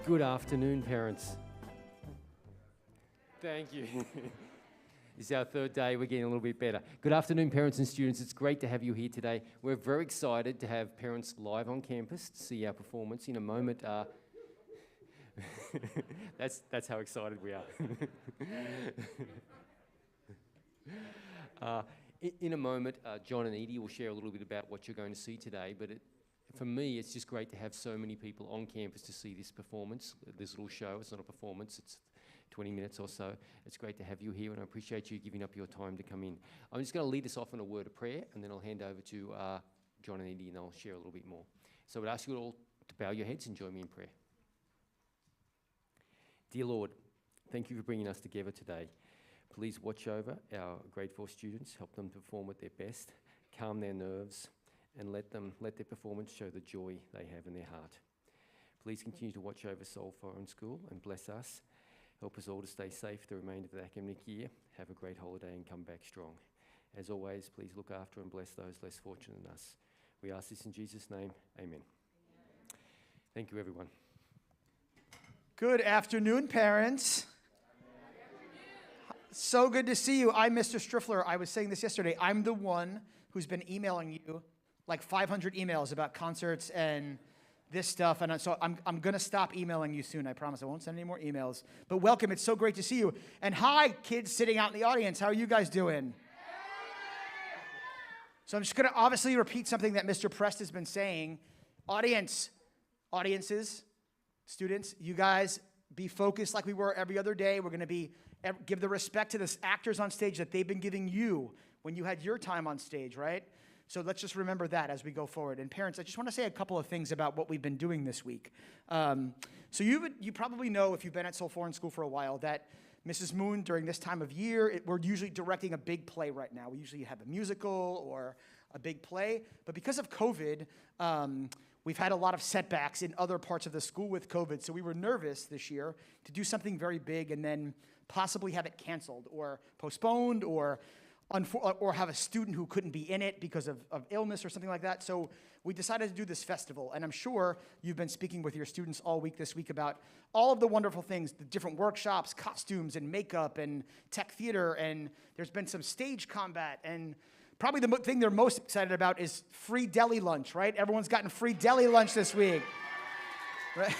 Good afternoon, parents. Thank you. This is our third day. We're getting a little bit better. Good afternoon, parents and students. It's great to have you here today. We're very excited to have parents live on campus to see our performance. In a moment, that's how excited we are. In a moment, John and Edie will share a little bit about what you're going to see today, but for me, it's just great to have so many people on campus to see this performance, this little show. It's not a performance, it's 20 minutes or so. It's great to have you here, and I appreciate you giving up your time to come in. I'm just going to lead us off in a word of prayer, and then I'll hand over to John and Edie, and they'll share a little bit more. So I would ask you all to bow your heads and join me in prayer. Dear Lord, thank you for bringing us together today. Please watch over our grade 4 students, help them to perform at their best, calm their nerves, and let their performance show the joy they have in their heart. Please continue to watch over Seoul Foreign School and bless us. Help us all to stay safe the remainder of the academic year. Have a great holiday and come back strong. As always, please look after and bless those less fortunate than us. We ask this in Jesus' name. Amen. Thank you, everyone. Good afternoon, parents. So good to see you. I'm Mr. Striffler. I was saying this yesterday. I'm the one who's been emailing you like 500 emails about concerts and this stuff. And so I'm going to stop emailing you soon. I promise I won't send any more emails. But welcome. It's so great to see you. And hi, kids sitting out in the audience. How are you guys doing? So I'm just going to obviously repeat something that Mr. Prest has been saying. Audiences, students, you guys be focused like we were every other day. We're going to give the respect to the actors on stage that they've been giving you when you had your time on stage, right? So let's just remember that as we go forward. And parents, I just want to say a couple of things about what we've been doing this week. So you probably know, if you've been at Seoul Foreign School for a while, that Mrs. Moon, during this time of year, we're usually directing a big play right now. We usually have a musical or a big play. But because of COVID, we've had a lot of setbacks in other parts of the school with COVID. So we were nervous this year to do something very big and then possibly have it canceled or postponed or have a student who couldn't be in it because of illness or something like that. So we decided to do this festival. And I'm sure you've been speaking with your students all week this week about all of the wonderful things, the different workshops, costumes and makeup and tech theater. And there's been some stage combat. And probably the thing they're most excited about is free deli lunch, right? Everyone's gotten free deli lunch this week. Right?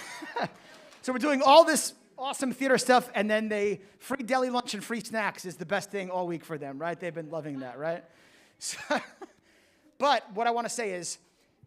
So we're doing all this awesome theater stuff, and then free deli lunch and free snacks is the best thing all week for them, right? They've been loving that, right? So, but what I want to say is,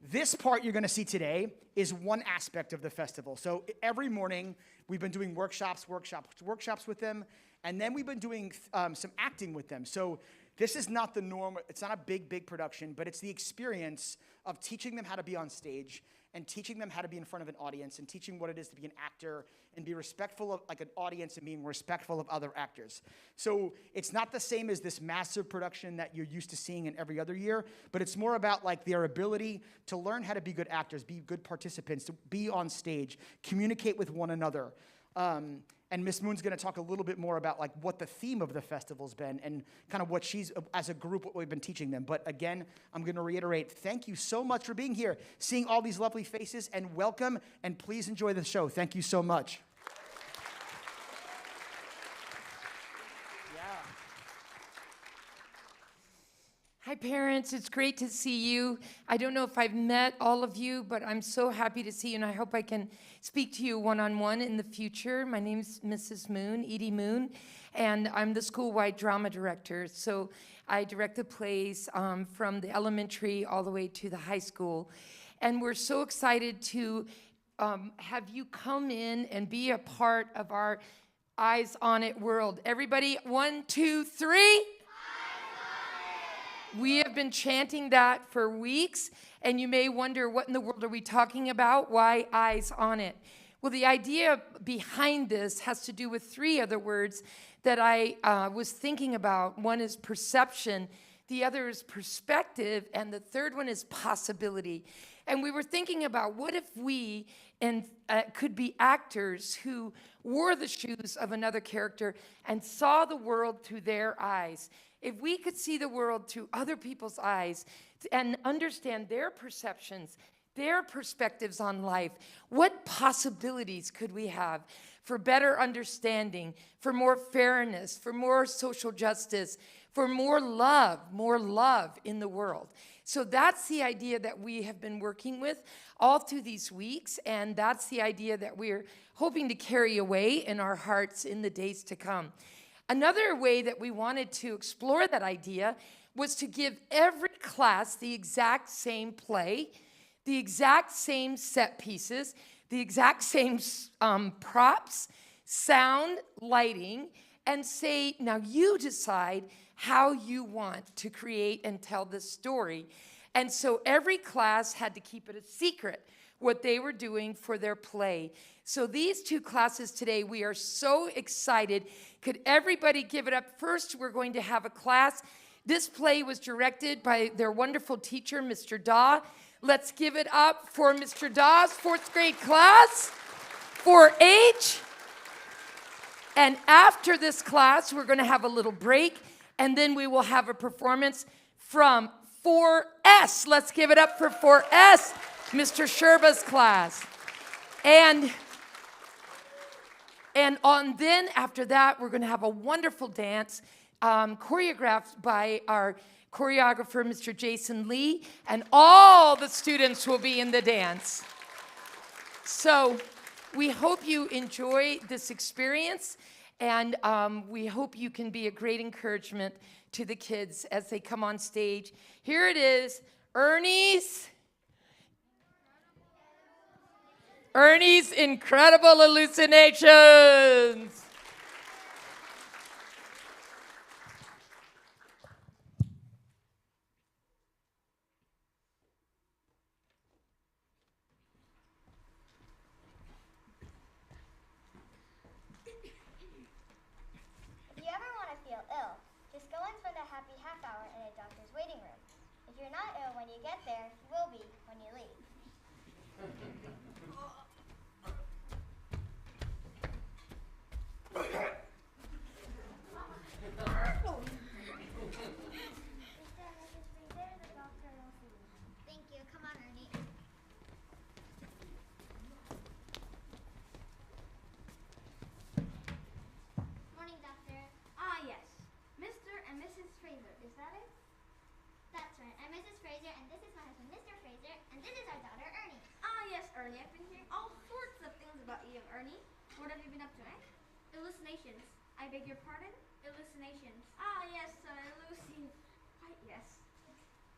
this part you're going to see today is one aspect of the festival. So every morning, we've been doing workshops with them, and then we've been doing some acting with them. So This is not the norm. It's not a big production, but it's the experience of teaching them how to be on stage and teaching them how to be in front of an audience and teaching what it is to be an actor and be respectful of like an audience and being respectful of other actors. So it's not the same as this massive production that you're used to seeing in every other year, but it's more about like their ability to learn how to be good actors, be good participants, to be on stage, communicate with one another. And Miss Moon's going to talk a little bit more about like what the theme of the festival's been and kind of what she's, as a group, what we've been teaching them. But again, I'm going to reiterate, thank you so much for being here, seeing all these lovely faces, and welcome, and please enjoy the show. Thank you so much. Hi, parents. It's great to see you. I don't know if I've met all of you, but I'm so happy to see you, and I hope I can speak to you one-on-one in the future. My name's Mrs. Moon, Edie Moon, and I'm the school-wide drama director. So I direct the plays from the elementary all the way to the high school. And we're so excited to have you come in and be a part of our Eyes on It world. Everybody, 1, 2, 3. We have been chanting that for weeks, and you may wonder, what in the world are we talking about? Why Eyes on It? Well, the idea behind this has to do with 3 other words that I was thinking about. One is perception, the other is perspective, and the third one is possibility. And we were thinking about, what if we could be actors who wore the shoes of another character and saw the world through their eyes? If we could see the world through other people's eyes and understand their perceptions, their perspectives on life, what possibilities could we have for better understanding, for more fairness, for more social justice, for more love in the world? So that's the idea that we have been working with all through these weeks, and that's the idea that we're hoping to carry away in our hearts in the days to come. Another way that we wanted to explore that idea was to give every class the exact same play, the exact same set pieces, the exact same props, sound, lighting, and say, now you decide how you want to create and tell this story. And so every class had to keep it a secret what they were doing for their play. So these 2 classes today, we are so excited. Could everybody give it up? First, we're going to have a class. This play was directed by their wonderful teacher, Mr. Daw. Let's give it up for Mr. Daw's 4th grade class, 4H. And after this class, we're going to have a little break, and then we will have a performance from 4S. Let's give it up for 4S, Mr. Sherba's class. And then after that, we're going to have a wonderful dance choreographed by our choreographer, Mr. Jason Lee, and all the students will be in the dance. So we hope you enjoy this experience, and we hope you can be a great encouragement to the kids as they come on stage. Here it is, Ernie's Incredible Hallucinations. If you ever want to feel ill, just go and spend a happy half hour in a doctor's waiting room. If you're not ill when you get there, you will be when you leave. Thank you. Come on, Ernie. Morning, Doctor. Ah, yes. Mr. and Mrs. Fraser, is that it? That's right. I'm Mrs. Fraser, and this is my husband, Mr. Fraser, and this is our daughter, Ernie. Ah, yes, Ernie. I've been hearing all sorts of things about you and Ernie. What have you been up to, eh? Hallucinations. I beg your pardon? Hallucinations. Ah, yes, Lucy. Quite yes.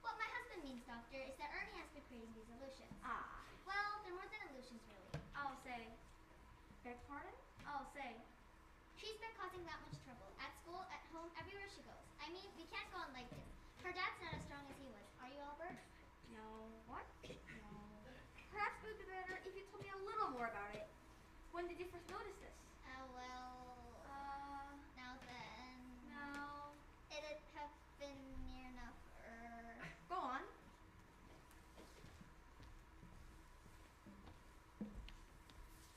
What my husband means, Doctor, is that Ernie has been creating these illusions. Ah, Well, they're more than illusions, really. I'll say. Beg pardon? I'll say. She's been causing that much trouble at school, at home everywhere she goes. I mean, we can't go on like this. Her dad's not as strong as he was. Are you, Albert? No. What? No. Perhaps it would be better if you told me a little more about it. When did you first notice this? Now then. No. It'd have been near enough, Go on.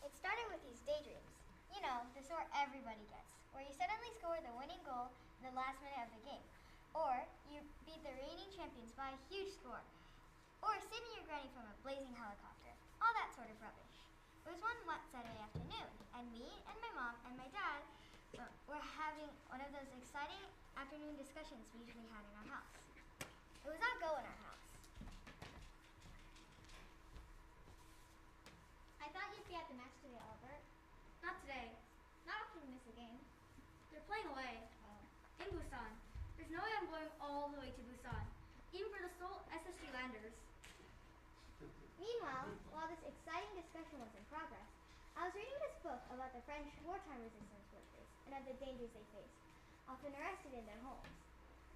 It started with these daydreams. You know, the sort everybody gets, where you suddenly score the winning goal in the last minute of the game. Or you beat the reigning champions by a huge score. Or saving your granny from a blazing helicopter. All that sort of rubbish. It was one wet Saturday afternoon, and me and my mom and my dad were having one of those exciting afternoon discussions we usually had in our house. It was our go in our house. I thought you'd be at the match today, Albert. Not today. Not after you miss a game. They're playing away. In Busan. There's no way I'm going all the way to Busan. Even for the Seoul SSG Landers. Meanwhile, while this exciting discussion was in progress, I was reading this book about the French wartime resistance workers and of the dangers they faced, often arrested in their homes.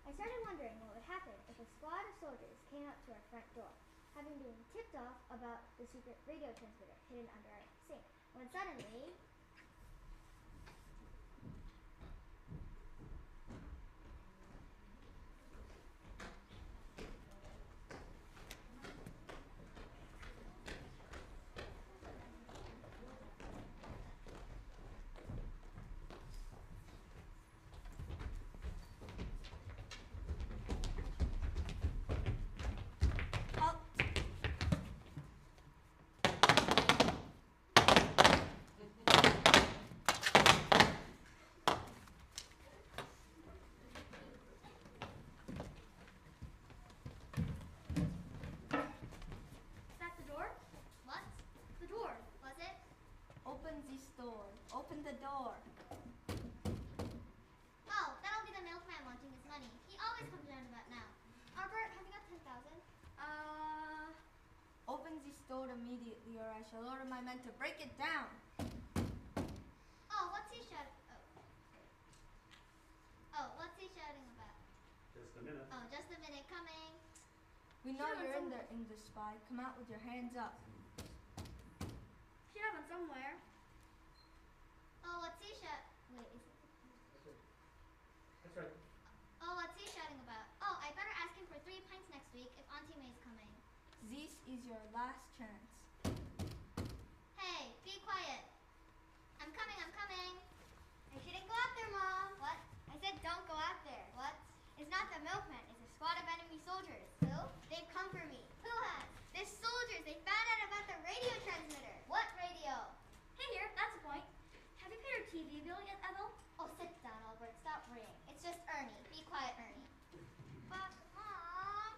I started wondering what would happen if a squad of soldiers came up to our front door, having been tipped off about the secret radio transmitter hidden under our sink, when suddenly... Open the door. Oh, that'll be the milkman wanting his money. He always comes around about now. Albert, have you got 10,000? Open this door immediately or I shall order my men to break it down. Oh, what's he shouting? Oh, what's he shouting about? Just a minute. Oh, just a minute, coming. We know you're in there, English spy. Come out with your hands up. Should have one somewhere. Oh, what's he shouting? Wait, is it? That's right. Oh, what's he shouting about? Oh, I better ask him for 3 pints next week if Auntie May's coming. This is your last chance. Hey, be quiet. I'm coming, I'm coming. I shouldn't go out there, Mom. What? I said don't go out there. What? It's not the milkman, it's a squad of enemy soldiers. Who? They've come for me. Who has? They're soldiers. They found out about the radio transmitter. What radio? Hey here, that's a point. Have you paid your TV bill yet, Ethel? Oh, sit down, Albert. Stop worrying. It's just Ernie. Be quiet, Ernie. But, Mom...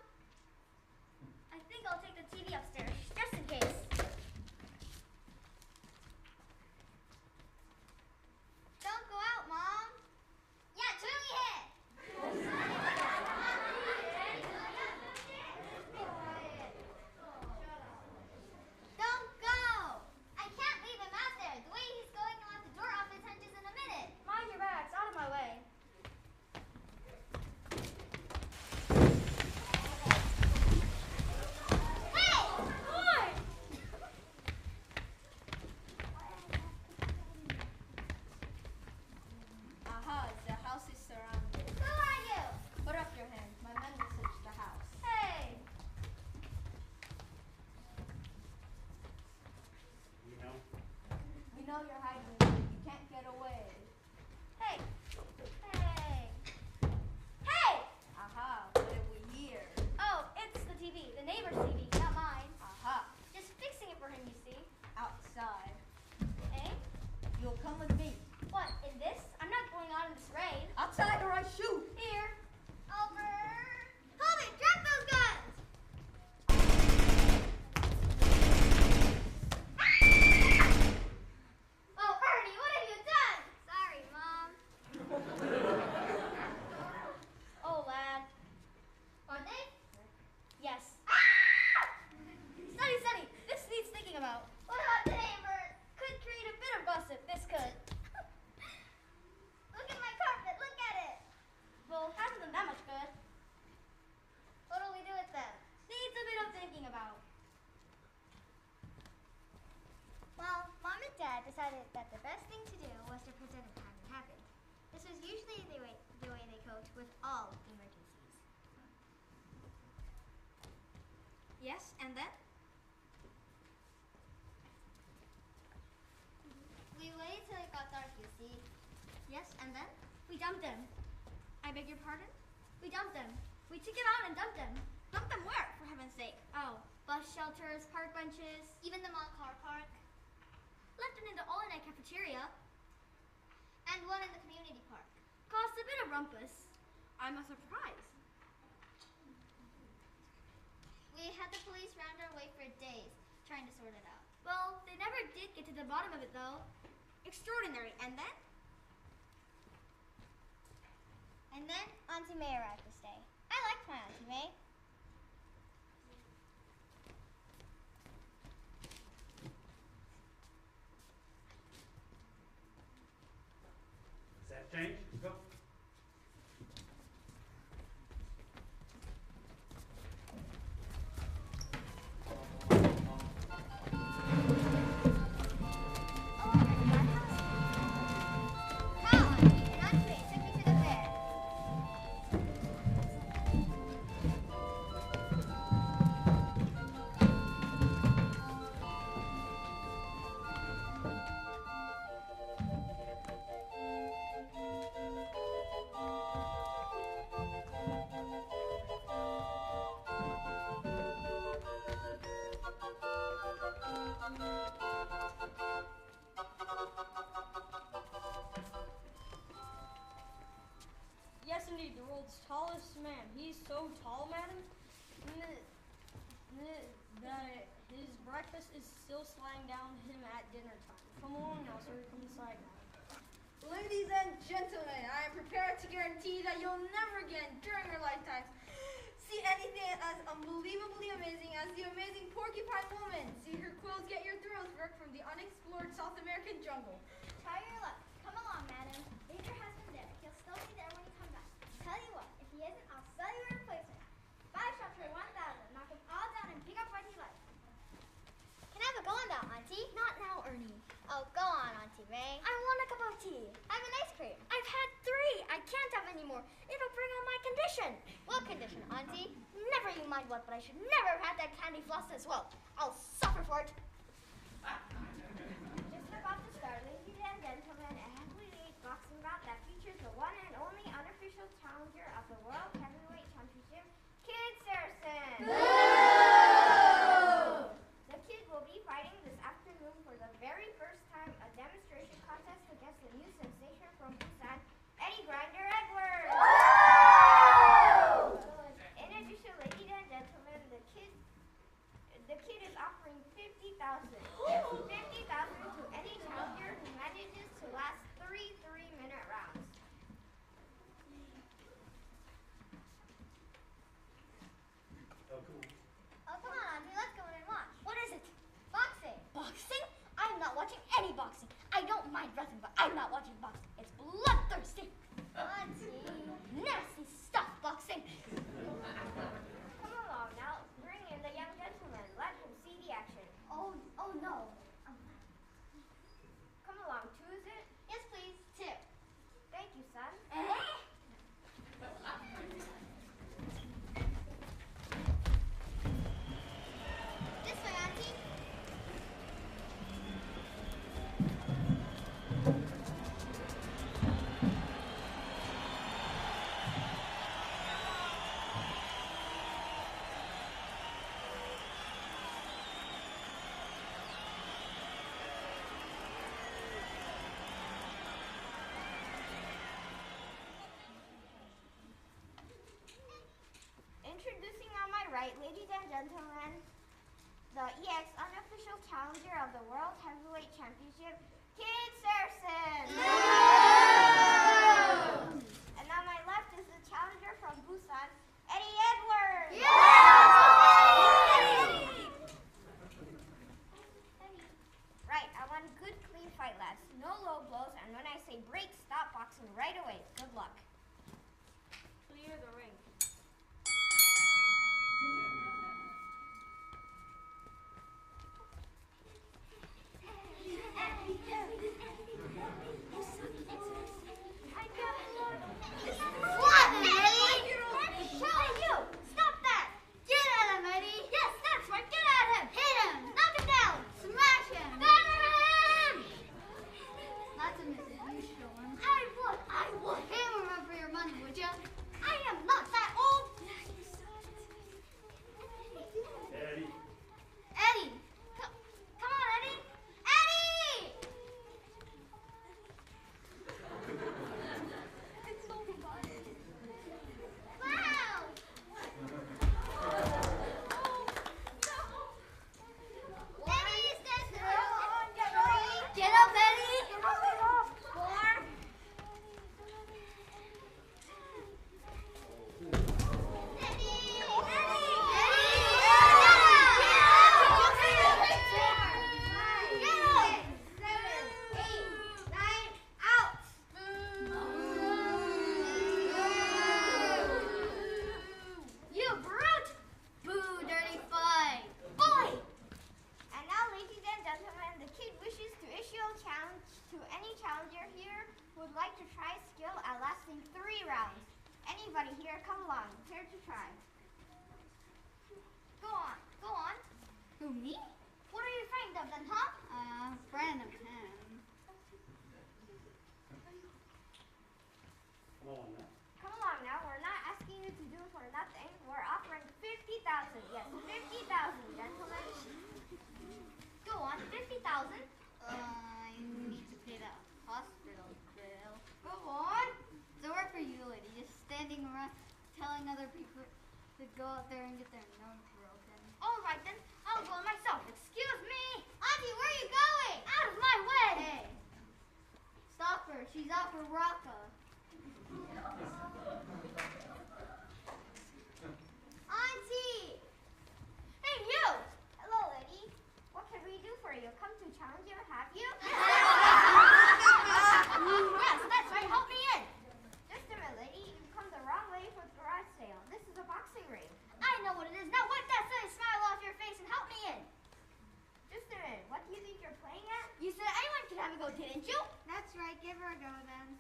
I think I'll take the TV upstairs, just in case. Don't go out, Mom. Yeah, 조용히 해. Don't go. I can't leave him out there. The way he's going, he'll have the door off his hinges in a minute. Mind your bags, out of my way. Hey! Boy! Aha, the house is surrounded. Who are you? Put up your hands. My men will search the house. Hey! You know? We know you're hiding. You can't get away. Hey! Hey! Hey! Aha, what have we here? Oh, it's the TV. The neighbor's TV, not mine. Aha, Just fixing it for him, you see. outside. Eh? You'll come with me. What, in this? I'm not going out in this rain. Outside or I shoot. Here. Albert! Hold it! Drop those guns! Oh, Ernie, what have you done? Sorry, Mom. Oh, lad. Are they? Yes. Ah! Sonny, this needs thinking about. What about the neighbor? Could create a bit of gossip. This could. Look at my carpet. Look at it. with all emergencies. Yes, and then? We waited till it got dark, you see. Yes, and then? We dumped them. I beg your pardon? We dumped them. We took it out and dumped them. Dumped them where, for heaven's sake? Oh, bus shelters, park benches, Even the mall car park. left them in the all-night cafeteria. And one in the community park. Caused a bit of rumpus. I'm a surprise. We had the police round our way for days, trying to sort it out. Well, they never did get to the bottom of it, though. Extraordinary. And then? And then Auntie May arrived to stay. I liked my Auntie May. Does that change? Go. Wow, Auntie, and Auntie May took me to the fair. Yes, indeed, the world's tallest man. He's so tall, madam, that his breakfast is still sliding down him at dinner time. Come along now, sir. Come inside now. Ladies and gentlemen, I am prepared to guarantee that you'll never again during your lifetimes see anything as unbelievably amazing as the amazing porcupine woman. See her quills get your thrills work from the unexplored South American jungle. Try your luck. Come along, madam. Leave your husband there. He'll still be there when you come back. Tell you what, if he isn't, I'll sell you a replacement. Buy a shop for 1,000. Knock them all down and pick up what you like. Can I have a go on that, Auntie? Not now, Ernie. Oh, go on, Auntie May. I want a cup of tea. Have an ice cream. I've had 3. I can't have any more. It'll bring on my condition. What condition, Auntie? Never you mind what, but I should never have had that candy floss as well. I'll suffer for it. Just about to start, ladies and gentlemen, a heavyweight boxing bout that features the one and only unofficial challenger of the World Heavyweight Championship, Kid Saracen. The Kid will be fighting this afternoon for the very first time a demonstration contest against the new sensation from Busan, Eddie Grinder Edwards. In addition, ladies and gentlemen, the Kid is offering 50,000. 50,000 to any challenger who manages to last 3 3-minute rounds. Oh, come on. Oh, come on, Auntie, let's go in and watch. What is it? Boxing. Boxing? I'm not watching any boxing. I don't mind wrestling, but I'm not watching boxing. It's bloodthirsty. Auntie. Nasty stuff, boxing. Come along now. Bring in the young gentleman. Let him see the action. Oh no. Come along, choose it. Yes, please. Tip. Thank you, son. This way, Auntie. Introducing on my right, ladies and gentlemen, the EX unofficial challenger of the World Heavyweight Championship, Kid Saracen. And on my left is the challenger from Busan, Eddie Edwards. Right, I want a good, clean fight, lads. No low blows, and when I say break, stop boxing right away. Good luck. Clear the ring. What? would like to try a skill at lasting 3 rounds. Anybody here, come along. Here to try. Go on. Go on. Who, me? What are you frightened of then, huh? Friend of him. Come on now. Come along now. We're not asking you to do it for nothing. We're offering 50,000. Yes, 50,000, gentlemen. Go on, 50,000. I need to pay that hospital bill. Go on. It's work for you, lady. Just standing around telling other people to go out there and get their nose broken. All right then. I'll go myself. Excuse me. Auntie, where are you going? Out of my way. Hey, stop her. She's out for Rocca. Auntie! Hey, you! Hello, lady. What can we do for you? Come to challenge you, have you? Yes, that's right. Help me in. Just a minute, lady. You've come the wrong way for the garage sale. This is a boxing ring. I know what it is. Now wipe that silly smile off your face and help me in. Just a minute. What do you think you're playing at? You said anyone could have a go, didn't you? That's right. Give her a go then.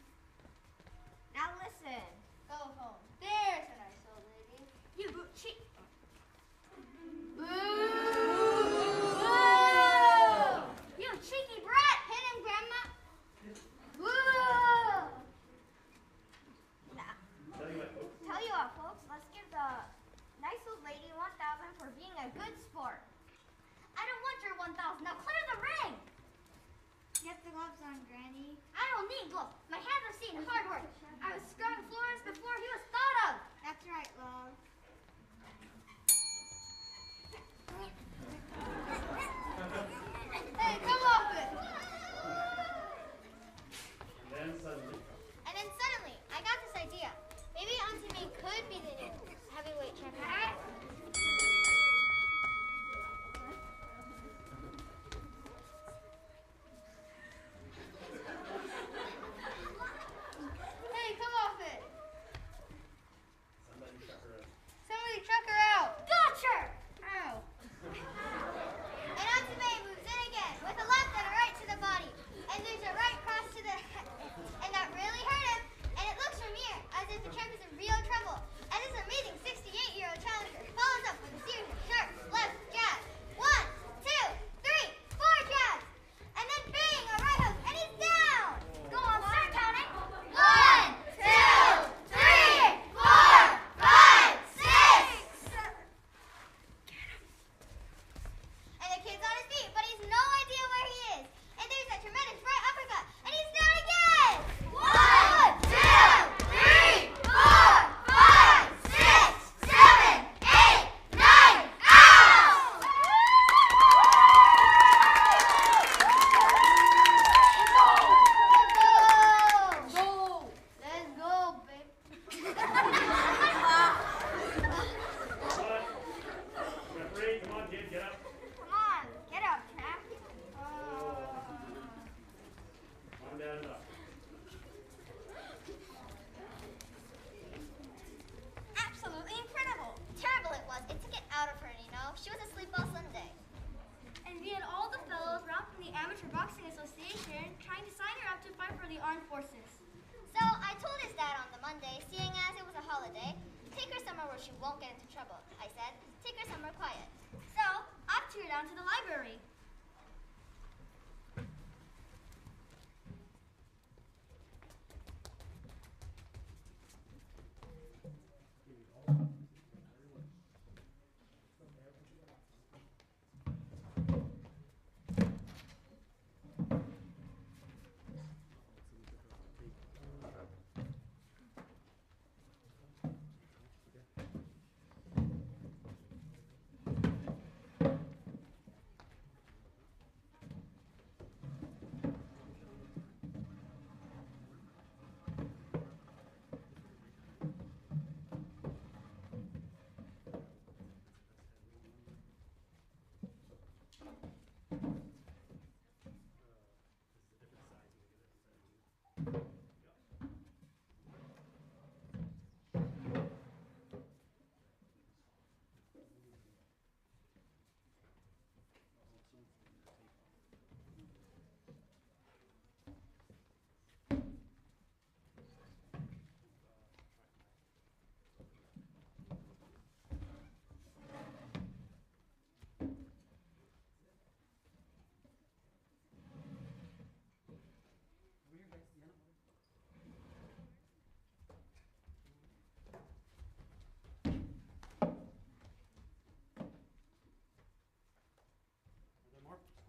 Now listen. Go home. There's a nice old lady. You cheat. Boo! You cheeky brat! Hit him, Grandma. Woo! Now, Tell you what, folks. tell you what, folks, let's give the nice old lady 1,000 for being a good sport. I don't want your 1,000. Now clear the ring. Get the gloves on, Granny. I don't need gloves. My hands have seen hard work. I was scrubbing floors before he was thought of. That's right, love. Hey, come off it. And then suddenly, And then suddenly, I got this idea. Maybe Auntie May could be the new heavyweight champion. Hey, come off it. somebody shut her up. Somebody chuck her out. Gotcha. Ow. And Auntie May moves in again with a left and a right to the body. And there's a right cross to the head. And that really hurt him. And it looks from here as if the champ is in real trouble. And this amazing 68-year-old challenger follows up with a series of sharp left jabs. 1, 2, 3, 4 jabs. And then bang, a right hook, and he's down. Go on, start counting. 1, 2, 3, 4, 5, 6. And the kid's on his feet, but he's no idea where he is. And there's that tremendous right uppercut, and he's down again. 1, 2, 3, 4, 5, 6, 7, 8, 9. Ow! Go! Let's go, babe. What? Referee, come on, kid, get up. Come on, get up, champ. On down and up. Absolutely incredible. Terrible it was. It took it out of her, you know. She was asleep all Sunday. And we had all the fellows round from the Amateur Boxing Association trying to sign her up to fight for the armed forces. So I told his dad on the Monday, seeing as it was a holiday, take her somewhere where she won't get into trouble. I said, take her somewhere quiet. So, I took her down to the library.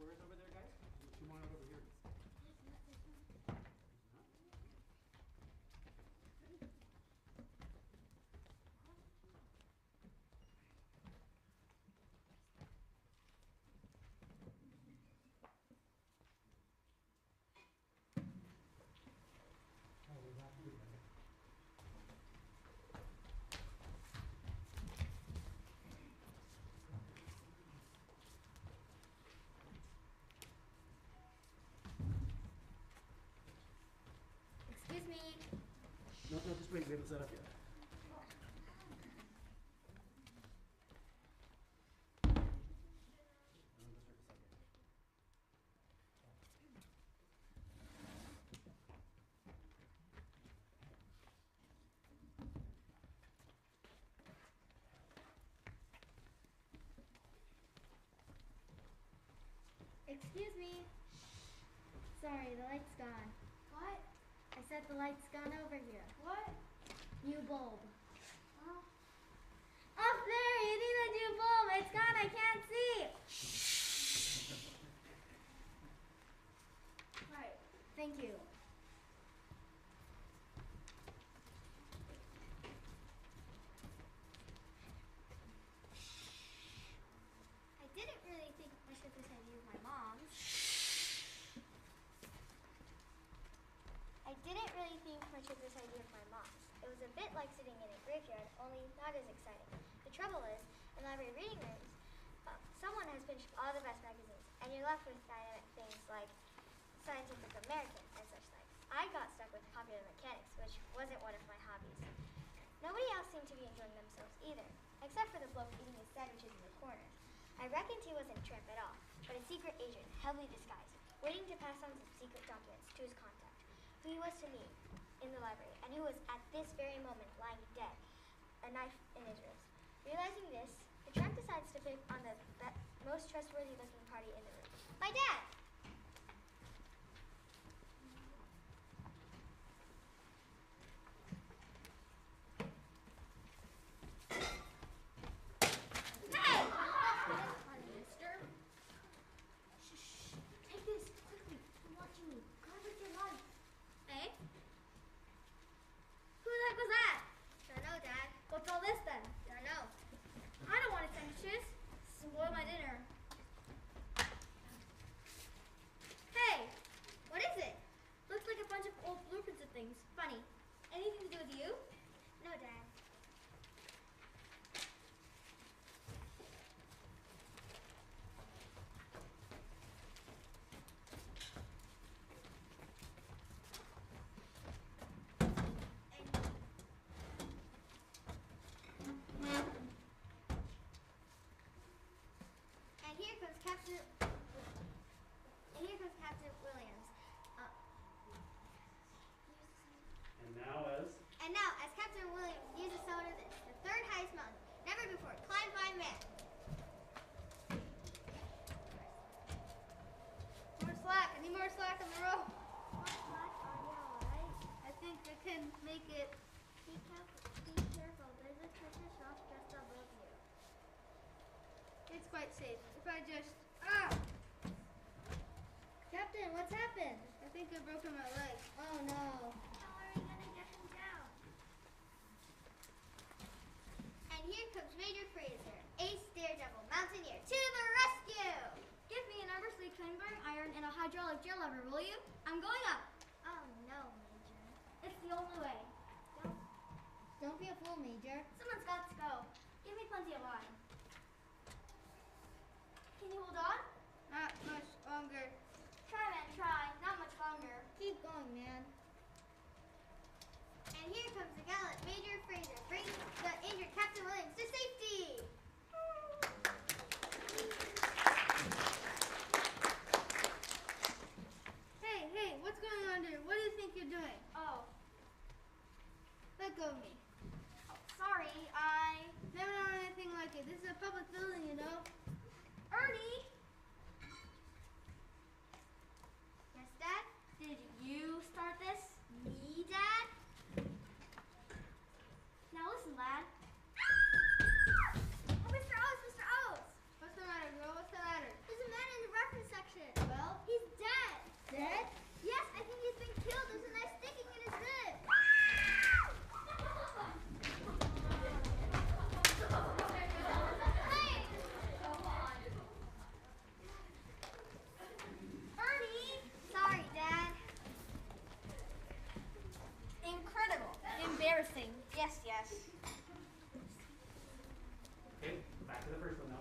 squares over there, guys? Two more over here. Excuse me. No, just wait. We haven't set up yet. Excuse me. Sorry, the light's gone. What? I said the light's gone over here. What? New bulb. Oh. Up there, you need a new bulb. It's gone. I can't see. Right. Thank you. I didn't really think much of this idea of my mom's. It was a bit like sitting in a graveyard, only not as exciting. The trouble is, in library reading rooms, someone has finished all the best magazines, and you're left with dynamic things like Scientific American and such like. I got stuck with popular mechanics, which wasn't one of my hobbies. Nobody else seemed to be enjoying themselves either, except for the bloke eating his sandwiches in the corners. I reckoned he wasn't a tramp at all, but a secret agent, heavily disguised, waiting to pass on some secret documents to his contact, who he was to me in the library, and who was at this very moment lying dead, a knife in his wrist. Realizing this, the tramp decides to pick on the most trustworthy looking party in the room. My dad! Here comes Captain Williams. And now, as Captain Williams uses someone of this, the third highest mountain, never before climbed by man. More slack. I need more slack on the rope. More slack, are you alright? I think I can make it. Be careful. There's a treasure shop just above you. It's quite safe. If I just. Captain, what's happened? I think I've broken my leg. Oh no. How are we gonna get him down? And here comes Major Fraser, ace daredevil mountaineer, to the rescue! Give me an armor sleeve climber iron and a hydraulic gel lever, will you? I'm going up. Oh no, Major. It's the only way. Don't be a fool, Major. Someone's got to go. Give me plenty of line. Can you hold on? Not much longer. Try, man, try. Not much longer. Keep going, man. And here comes the gallant Major Fraser, bringing the injured Captain Williams to safety! Hey, what's going on there? What do you think you're doing? Oh, Let go of me. sorry. Never done anything like it. This is a public building, you know. Ernie! Yes, Dad? Did you start this? Me, Dad? Now listen, lad. Oh, Mr. Oates! Mr. Oates! What's the matter, girl? What's the matter? There's a man in the reference section. Yes, yes. Okay, back to the first one now.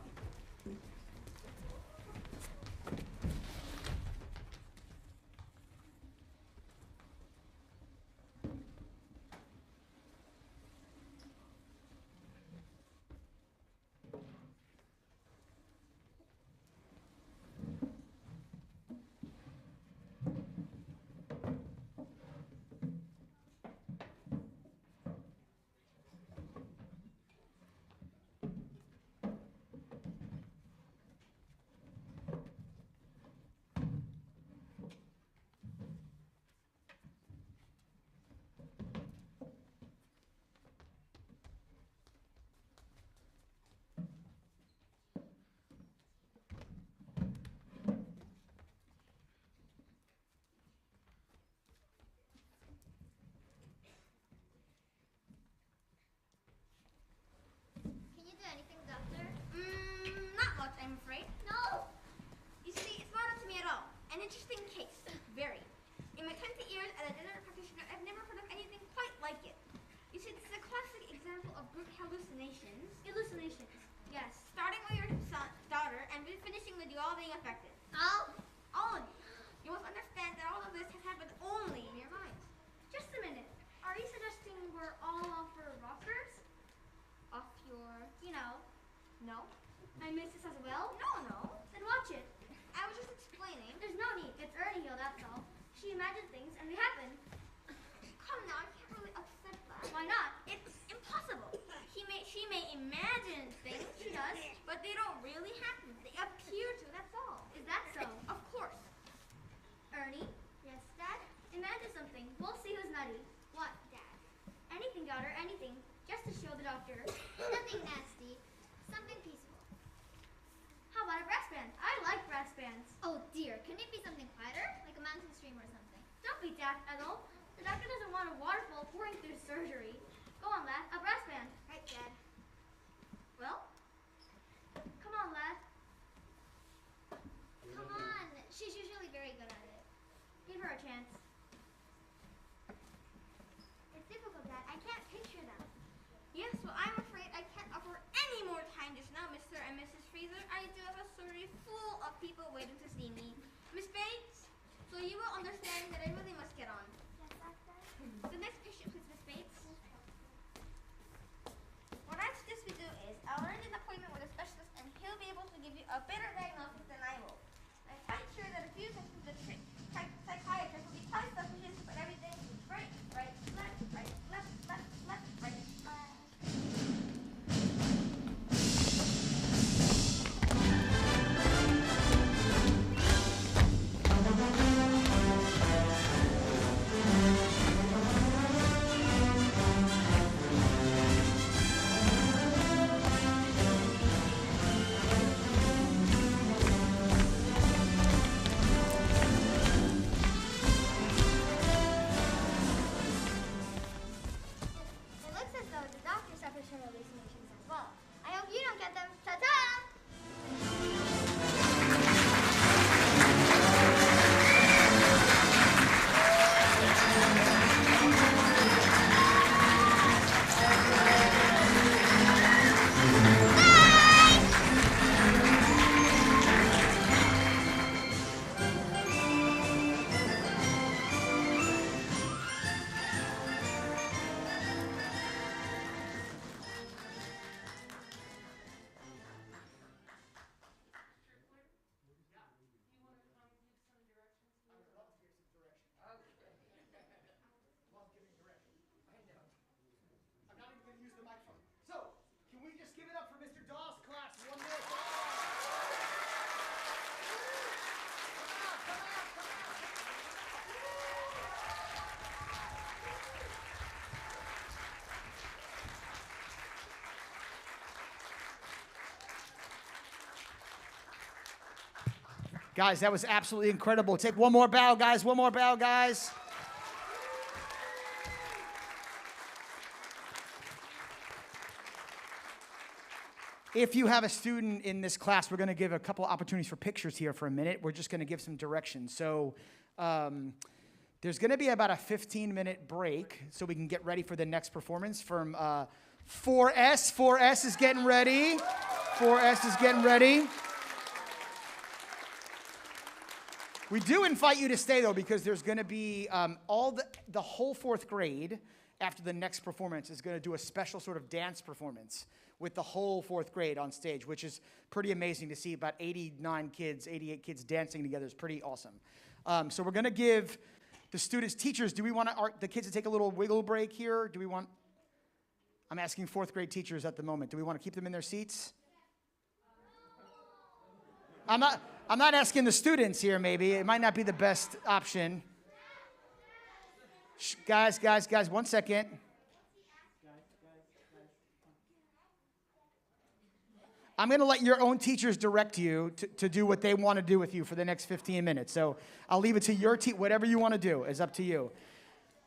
Can you do anything, Doctor? Not much, I'm afraid. No! You see, it's not up to me at all. An interesting case. Very. In my 20 years as a general practitioner, I've never heard of anything quite like it. You see, this is a classic example of group hallucinations. Hallucinations. Yes, starting with your daughter and finishing with you all being affected. All of you. You must understand that all of this has happened only in your minds. Just a minute. Are you suggesting we're all off for rockers? Off your, no. I missed this as well? No. Then watch it. I was just explaining. There's no need. It's Ernie Hill, that's all. She imagined things and they happen. Come now, I can't really accept that. Why not? It's impossible. She may imagine things, she does, but they don't really happen. They appear to, that's all. Is that so? Of course. Ernie? Yes, Dad? Imagine something. We'll see who's nutty. What, Dad? Anything, daughter, anything. Just to show the doctor. Nothing nasty. Something peaceful. How about a brass band? I like brass bands. Oh dear, can it be something quieter? Like a mountain stream or something? Don't be daft, Ethel. The doctor doesn't want a waterfall pouring through surgery. Go on, lad. A brass band. Right, Dad. Well? Come on, lad. Come on. She's usually very good at it. Give her a chance. It's difficult, Dad. I can't picture them. Yes, well, I'm afraid I can't offer any more time just now, Mr. and Mrs. Freezer. I do have a surgery full of people waiting to see me. Miss Bates, so you will understand that I really must get on. Yes, doctor. The next patient, please, Miss Bates. What I suggest we do is I'll arrange an appointment with a specialist and he'll be able to give you a better diagnosis than I will. I'm quite sure that a few sessions with the psychiatrist will be quite sufficient to put everything right, left, right, left, right, left. It looks as though the doctor suffers from hallucinations as well. I hope you don't get them. Ta-ta! I'm not even going to use the microphone. So, can we just give it up for Mr. Dawes' class one more time? Guys, that was absolutely incredible. Take one more bow, guys. One more bow, guys. If you have a student in this class, we're going to give a couple opportunities for pictures here for a minute. We're just going to give some directions. So There's going to be about a 15-minute break so we can get ready for the next performance from 4S. 4S is getting ready. 4S is getting ready. We do invite you to stay, though, because there's going to be the whole fourth grade after the next performance is going to do a special sort of dance performance with the whole fourth grade on stage, which is pretty amazing to see. About 89 kids, 88 kids dancing together is pretty awesome. So we're going to give the students, teachers, do we want the kids to take a little wiggle break here? Do we want, I'm asking fourth grade teachers at the moment, do we want to keep them in their seats? I'm not asking the students here, maybe. It might not be the best option. Shh, guys, 1 second. I'm going to let your own teachers direct you to do what they want to do with you for the next 15 minutes. So I'll leave it to your team. Whatever you want to do is up to you.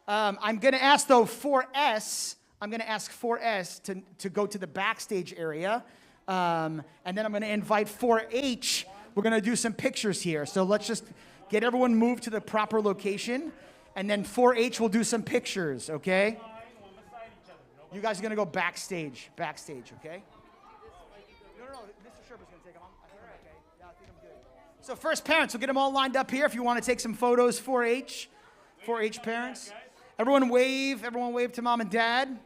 I'm going to ask, though, 4S. I'm going to ask 4S to go to the backstage area. And then I'm going to invite 4H. We're going to do some pictures here. So let's just get everyone moved to the proper location. And then 4H will do some pictures, okay? You guys are going to go backstage, okay? No, Mr. Sherber's going to take them. I think I'm okay. Yeah, I think I'm good. So first, parents, we'll get them all lined up here if you want to take some photos, 4H parents. Everyone wave to mom and dad.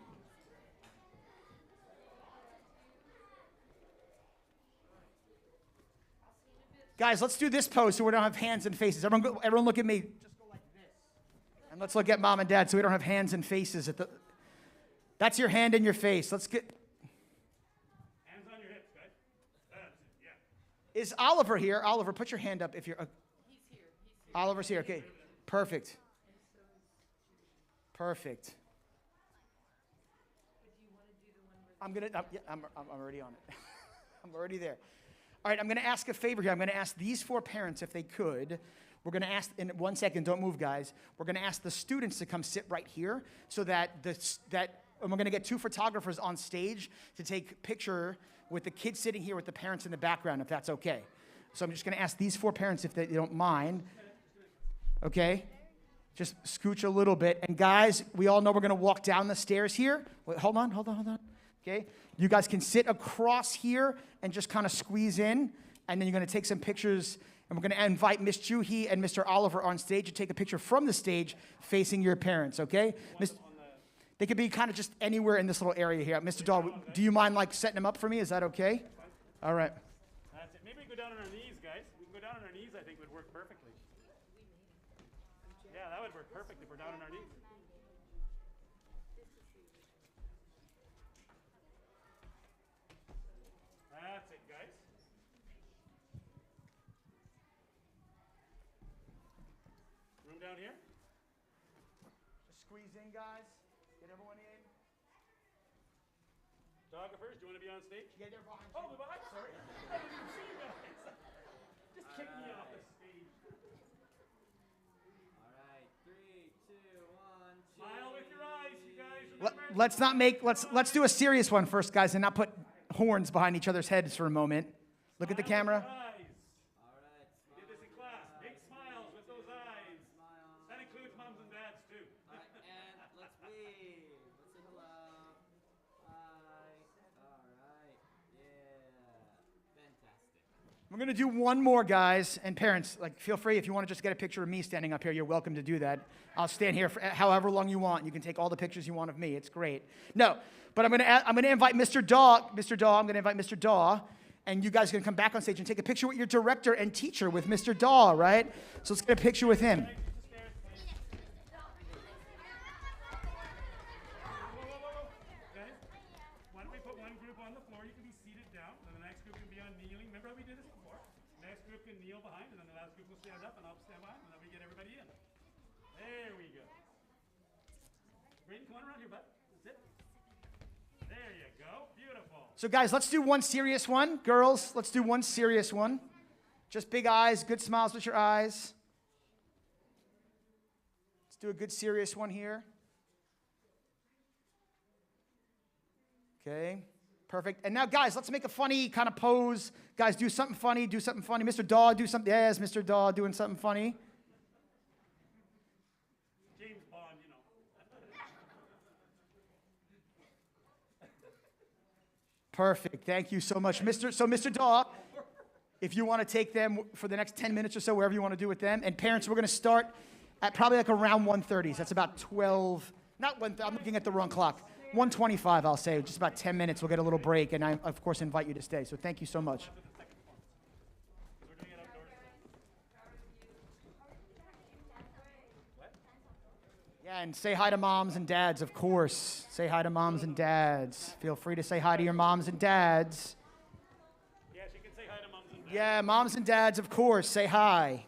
Guys, let's do this pose so we don't have hands and faces. Everyone look at me. Just go like this. And let's look at mom and dad so we don't have hands and faces. That's your hand and your face. Let's get... Hands on your hips, guys. That's it, yeah. Is Oliver here? Oliver, put your hand up if you're... He's here. Oliver's here, okay. Perfect. I'm already on it. I'm already there. All right, I'm going to ask a favor here. I'm going to ask these 4 parents if they could. We're going to ask, in 1 second, don't move, guys. We're going to ask the students to come sit right here so and we're going to get 2 photographers on stage to take a picture with the kids sitting here with the parents in the background, if that's okay. So I'm just going to ask these 4 parents if they don't mind. Okay? Just scooch a little bit. And guys, we all know we're going to walk down the stairs here. Wait, hold on. Okay? You guys can sit across here and just kind of squeeze in. And then you're going to take some pictures. And we're going to invite Miss Juhi and Mr. Oliver on stage to take a picture from the stage facing your parents, okay? They could be kind of just anywhere in this little area here. Mr. Dahl, do you mind setting them up for me? Is that okay? All right. That's it. Maybe we go down on our knees, guys. We can go down on our knees, I think would work perfectly. Yeah, that would work perfect if we're down on our knees. That's it, guys. Room down here? Just squeeze in, guys. Get everyone in. Photographers, do you want to be on stage? Yeah, they're behind you. Oh, they're behind? Sorry. I didn't even see you guys. Just kick me off the stage. All right, 3, 2, 1. Smile with your eyes, you guys. Let's do a serious one first, guys, and not put horns behind each other's heads for a moment. Look at the camera. All right. We did this in class. Big smiles with those eyes. That includes moms and dads, too. All right, and let's wave. Let's say hello. Hi. All right. Yeah. Fantastic. We're going to do one more, guys. And parents, feel free, if you want to just get a picture of me standing up here, you're welcome to do that. I'll stand here for however long you want. You can take all the pictures you want of me. It's great. No, but I'm going to invite Mr. Daw. I'm going to invite Mr. Daw. And you guys are going to come back on stage and take a picture with your director and teacher, with Mr. Daw, right? So let's get a picture with him. Guys, why don't we put one group on the floor? You can be seated down, and the next group can be on kneeling. Remember how we did this before? Next group can kneel behind, and then the last group will stand up, and I'll stand behind, and then we get everybody in. There we go. Brayden, come on around here, bud. That's it. There you go. Beautiful. So guys, let's do one serious one. Girls, let's do one serious one. Just big eyes, good smiles with your eyes. Let's do a good serious one here. Okay, perfect. And now, guys, let's make a funny kind of pose. Guys, do something funny, Mr. Daw, do something. Yes, Mr. Daw doing something funny. Perfect. Thank you so much, Mr. Daw. If you want to take them for the next 10 minutes or so, wherever you want to do with them. And parents, we're going to start at probably like around 1:30. So that's about 12. Not 1. I'm looking at the wrong clock. 1:25, I'll say. Just about 10 minutes. We'll get a little break, and I, of course, invite you to stay. So thank you so much. Yeah, and say hi to moms and dads, of course. Say hi to moms and dads. Feel free to say hi to your moms and dads. Yeah, she can say hi to moms and dads. Yeah, moms and dads, of course. Say hi.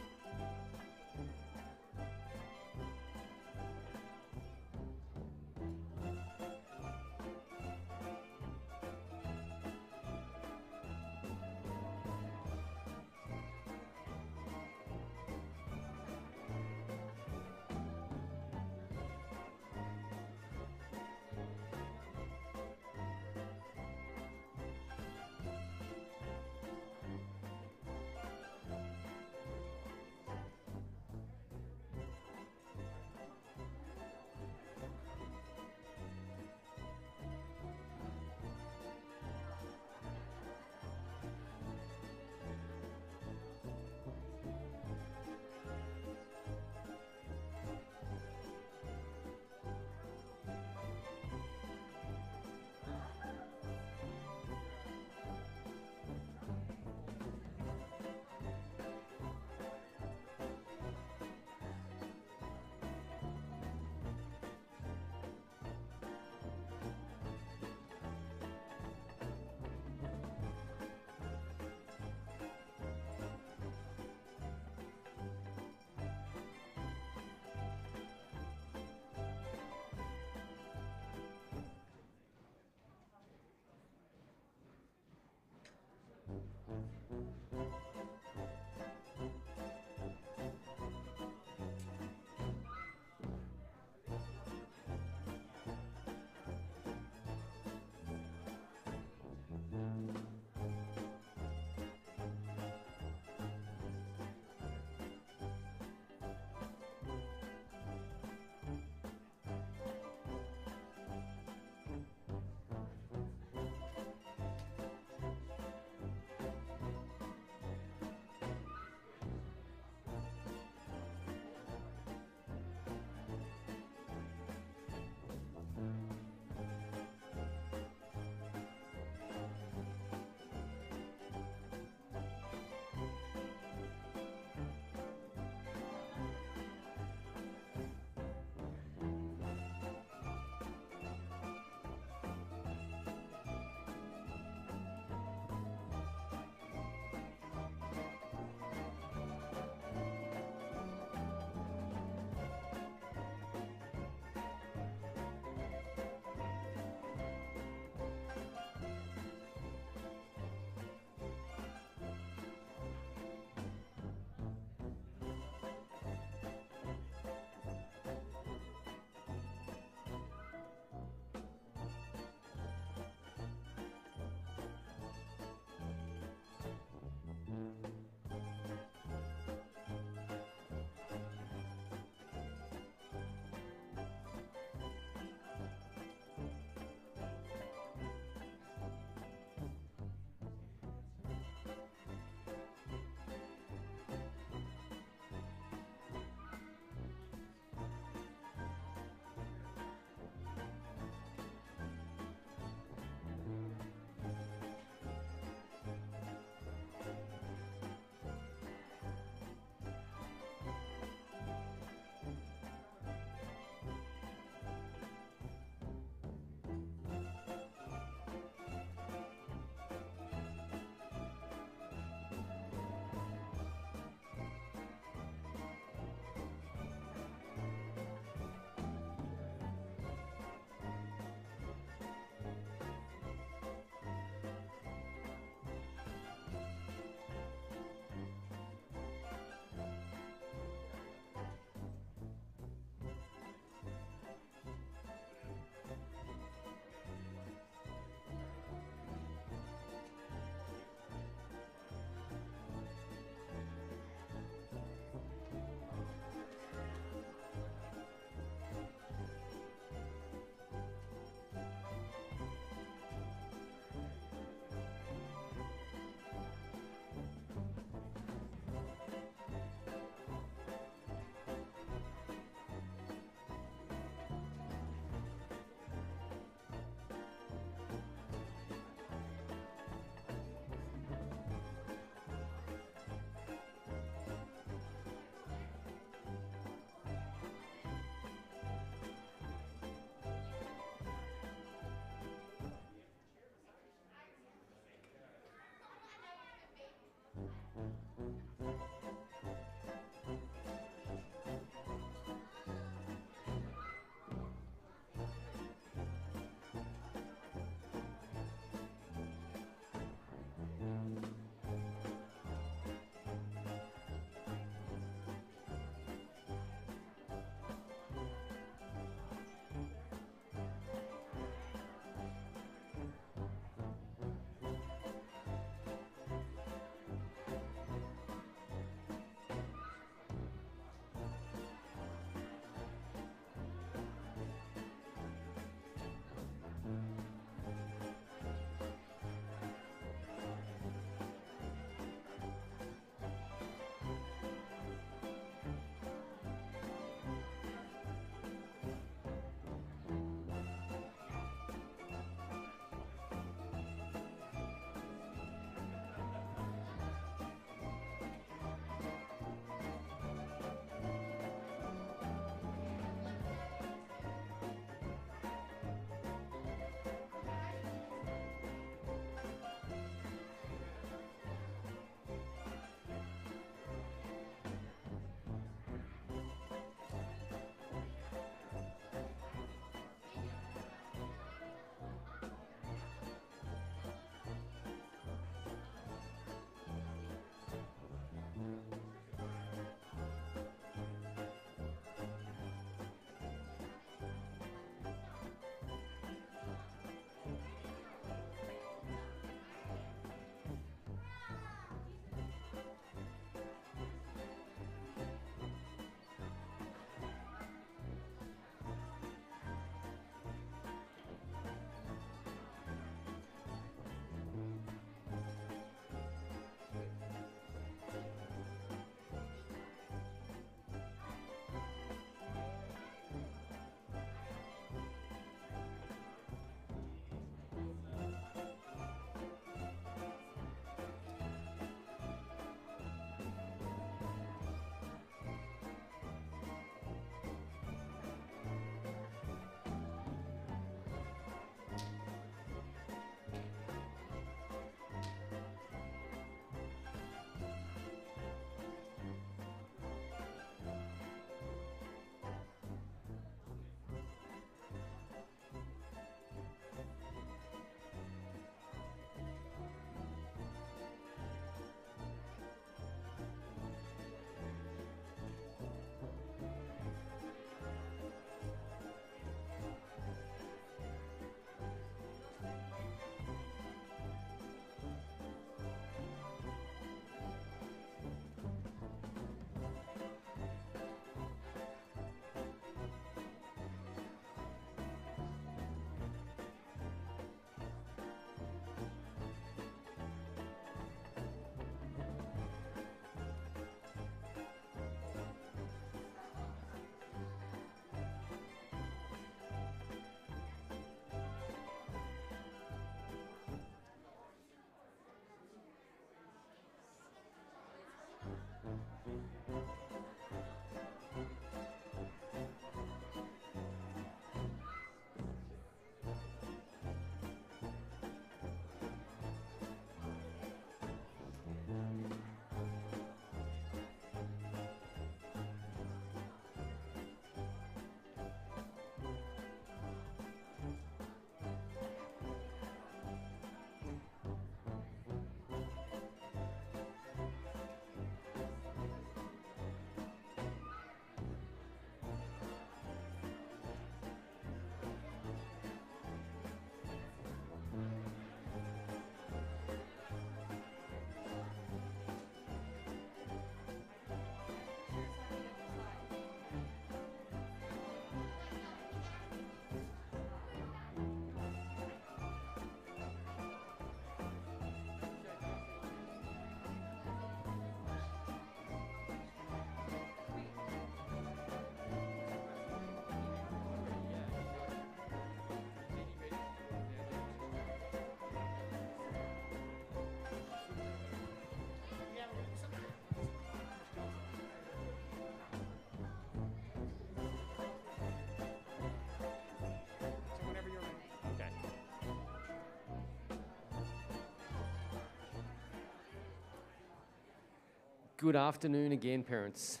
Good afternoon again, parents.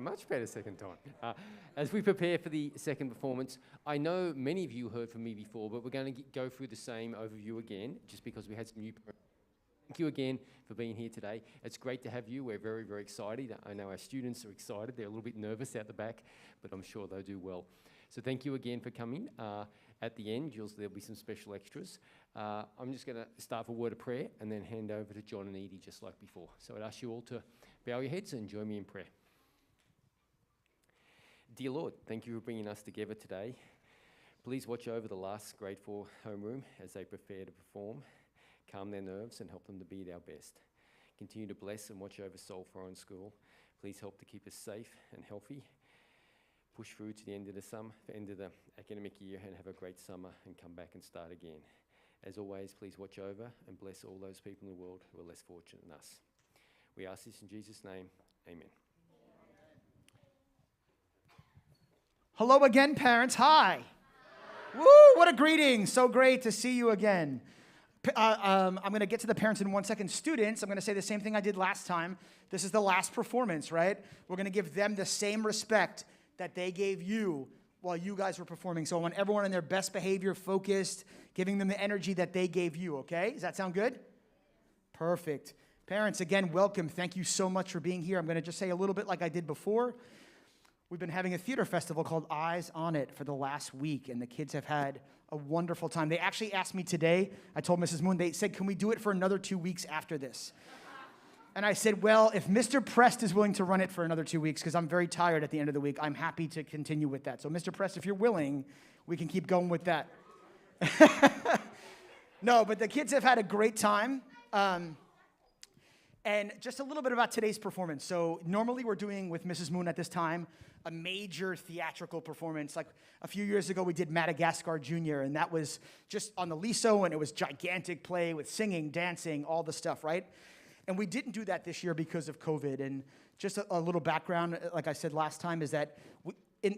Much better second time. As we prepare for the second performance, I know many of you heard from me before, but we're going to go through the same overview again, just because we had some new parents. Thank you again for being here today. It's great to have you. We're very, very excited. I know our students are excited. They're a little bit nervous out the back, but I'm sure they'll do well. So thank you again for coming. At the end, there'll be some special extras. I'm just going to start with a word of prayer and then hand over to John and Edie just like before. So I'd ask you all to bow your heads and join me in prayer. Dear Lord, thank you for bringing us together today. Please watch over the last grade 4 homeroom as they prepare to perform. Calm their nerves and help them to be at our best. Continue to bless and watch over Seoul Foreign School. Please help to keep us safe and healthy. Push through to the end of the academic year and have a great summer and come back and start again. As always, please watch over and bless all those people in the world who are less fortunate than us. We ask this in Jesus' name. Amen. Hello again, parents. Hi. Woo, what a greeting. So great to see you again. I'm going to get to the parents in 1 second. Students, I'm going to say the same thing I did last time. This is the last performance, right? We're going to give them the same respect that they gave you while you guys were performing. So I want everyone in their best behavior, focused, giving them the energy that they gave you, okay? Does that sound good? Perfect. Parents, again, welcome. Thank you so much for being here. I'm going to just say a little bit like I did before. We've been having a theater festival called Eyes on It for the last week, and the kids have had a wonderful time. They actually asked me today, I told Mrs. Moon, they said, can we do it for another 2 weeks after this? And I said, well, if Mr. Prest is willing to run it for another 2 weeks, because I'm very tired at the end of the week, I'm happy to continue with that. So Mr. Prest, if you're willing, we can keep going with that. No, but the kids have had a great time. And just a little bit about today's performance. So normally we're doing with Mrs. Moon at this time a major theatrical performance. Like a few years ago, we did Madagascar Jr., and that was just on the Liso, and it was gigantic play with singing, dancing, all the stuff, right? And we didn't do that this year because of COVID. And just a little background, like I said last time, is that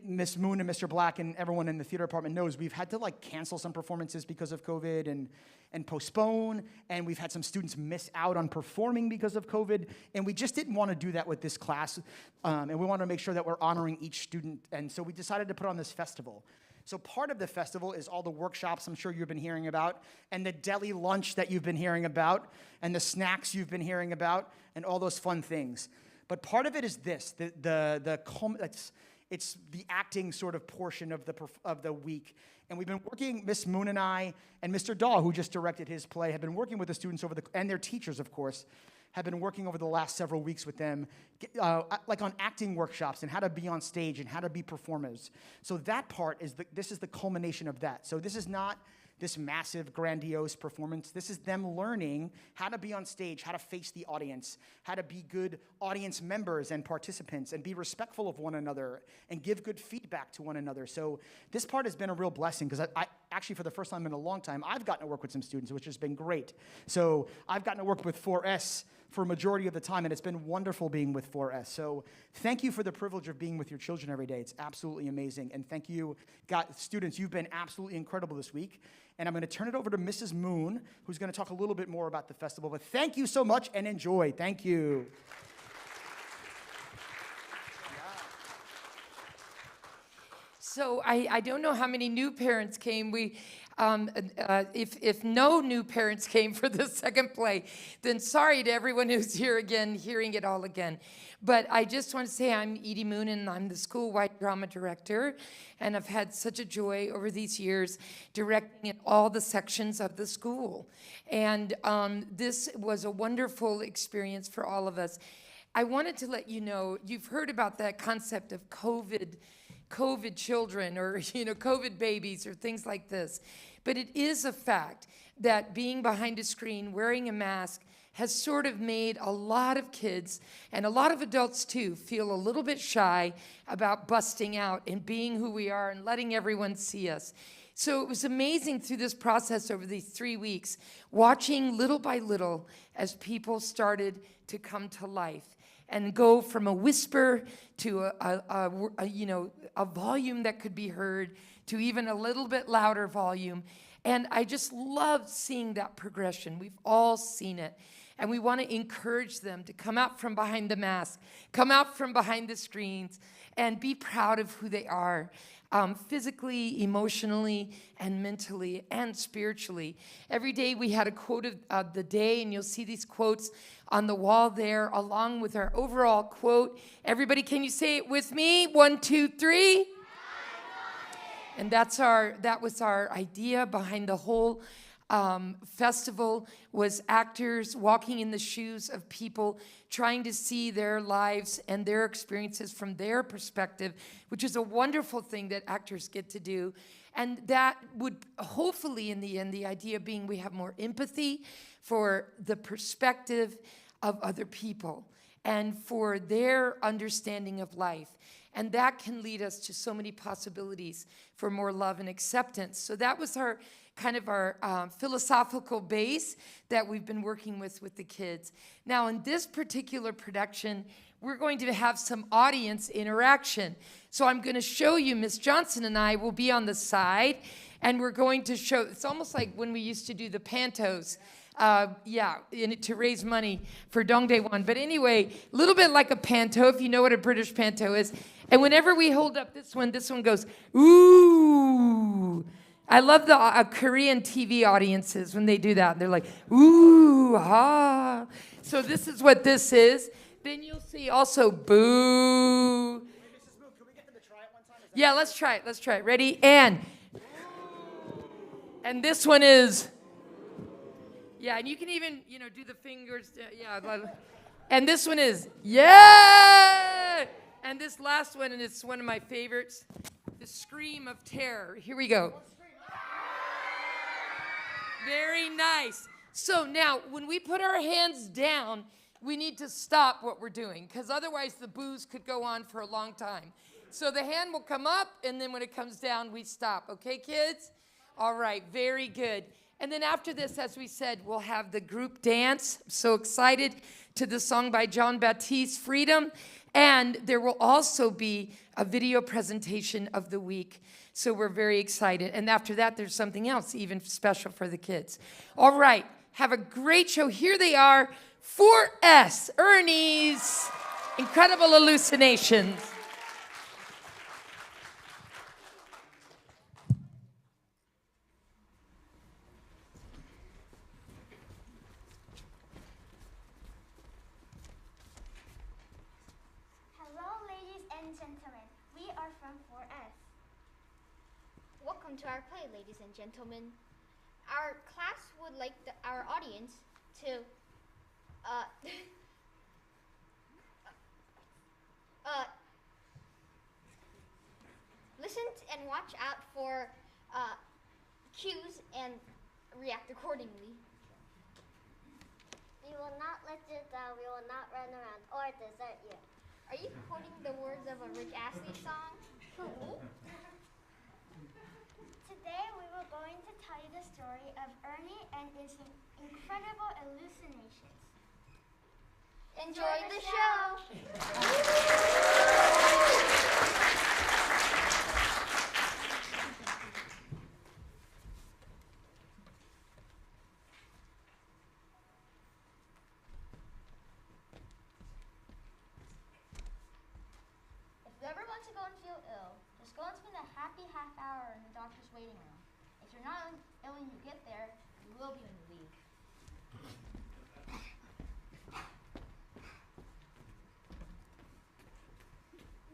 Miss Moon and Mr. Black and everyone in the theater department knows we've had to cancel some performances because of COVID and postpone, and we've had some students miss out on performing because of COVID, and we just didn't want to do that with this class, and we want to make sure that we're honoring each student, and so we decided to put on this festival. So part of the festival is all the workshops I'm sure you've been hearing about, and the deli lunch that you've been hearing about, and the snacks you've been hearing about, and all those fun things. But part of it is this, it's the acting sort of portion of the week. And we've been working, Miss Moon and I, and Mr. Daw, who just directed his play, have been working with the students and their teachers, of course, have been working over the last several weeks with them, on acting workshops and how to be on stage and how to be performers. So that part this is the culmination of that. So this is not this massive, grandiose performance. This is them learning how to be on stage, how to face the audience, how to be good audience members and participants, and be respectful of one another, and give good feedback to one another. So this part has been a real blessing, because I actually, for the first time in a long time, I've gotten to work with some students, which has been great. So I've gotten to work with 4S for a majority of the time, and it's been wonderful being with 4S. So thank you for the privilege of being with your children every day. It's absolutely amazing. And thank you, students. You've been absolutely incredible this week. And I'm going to turn it over to Mrs. Moon, who's going to talk a little bit more about the festival. But thank you so much, and enjoy. Thank you. So I don't know how many new parents came. If no new parents came for the second play, then sorry to everyone who's here again, hearing it all again. But I just want to say I'm Edie Moon, and I'm the school-wide drama director, and I've had such a joy over these years directing in all the sections of the school. And this was a wonderful experience for all of us. I wanted to let you know, you've heard about that concept of COVID children, or COVID babies, or things like this. But it is a fact that being behind a screen, wearing a mask, has sort of made a lot of kids, and a lot of adults too, feel a little bit shy about busting out and being who we are and letting everyone see us. So it was amazing through this process over these 3 weeks, watching little by little as people started to come to life and go from a whisper to a volume that could be heard, to even a little bit louder volume. And I just loved seeing that progression. We've all seen it. And we want to encourage them to come out from behind the mask, come out from behind the screens, and be proud of who they are, physically, emotionally, and mentally, and spiritually. Every day we had a quote of the day, and you'll see these quotes on the wall there, along with our overall quote. Everybody, can you say it with me? 1, 2, 3. And that was our idea behind the whole festival, was actors walking in the shoes of people, trying to see their lives and their experiences from their perspective, which is a wonderful thing that actors get to do. And that would hopefully, in the end, the idea being we have more empathy for the perspective of other people and for their understanding of life. And that can lead us to so many possibilities for more love and acceptance. So that was our kind of our philosophical base that we've been working with the kids. Now, in this particular production, we're going to have some audience interaction. So I'm going to show you, Miss Johnson and I will be on the side, and we're going to show, it's almost like when we used to do the pantos. To raise money for Dongdaewon. But anyway, a little bit like a panto, if you know what a British panto is. And whenever we hold up this one goes, ooh. I love the Korean TV audiences when they do that. They're like, ooh, ah. So this is what this is. Then you'll see also boo. Yeah, let's try it. Ready? And this one is, yeah, and you can even, do the fingers. Yeah. And this one is, yeah. And this last one, and it's one of my favorites, the scream of terror. Here we go. Very nice. So now, when we put our hands down, we need to stop what we're doing, because otherwise the boos could go on for a long time. So the hand will come up, and then when it comes down, we stop. Okay, kids? All right, very good. And then after this, as we said, we'll have the group dance. I'm so excited to the song by Jean-Baptiste, Freedom. And there will also be a video presentation of the week. So we're very excited. And after that, there's something else even special for the kids. All right, have a great show. Here they are, 4S, Ernie's Incredible Hallucinations. Welcome to our play, ladies and gentlemen. Our class would like our audience to listen and watch out for cues and react accordingly. We will not let you down. We will not run around or desert you. Are you quoting the words of a Rick Astley song? Who, me? Today we were going to tell you the story of Ernie and his incredible hallucinations. Enjoy the show! If you ever want to go and feel ill, just go and spend a happy half hour in the doctor's waiting room. If you're not ill when you get there, you will be when you leave.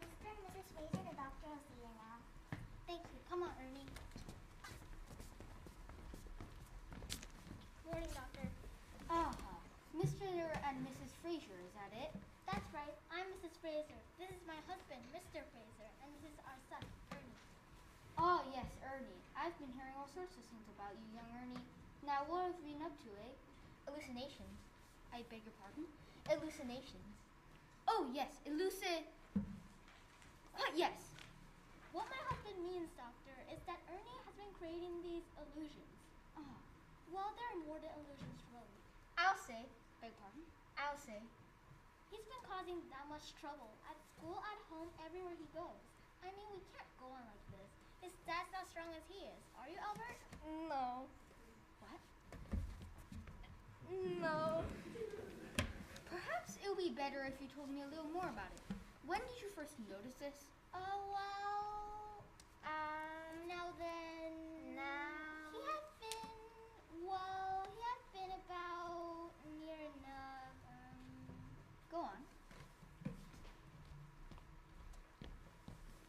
Mr. and Mrs. Fraser, the doctor will see you now. Thank you. Come on, Ernie. Morning, doctor. Mr. and Mrs. Fraser, is that it? That's right. I'm Mrs. Fraser. This is my husband, Mr. Fraser, and this is our son, Ernie. Oh, yes, Ernie. I've been hearing all sorts of things about you, young Ernie. Now, what have you been up to, eh? Hallucinations. I beg your pardon? Hallucinations. Oh, yes, yes. What my husband means, doctor, is that Ernie has been creating these illusions. Oh, Well, there are more than illusions, really. I'll say. Beg your pardon? I'll say. He's been causing that much trouble at school, at home, everywhere he goes. I mean, we can't go on like this. His dad's not strong as he is. Are you, Albert? No. What? No. Perhaps it would be better if you told me a little more about it. When did you first notice this? Oh, well, now then. Now. He had been about near enough, Go on.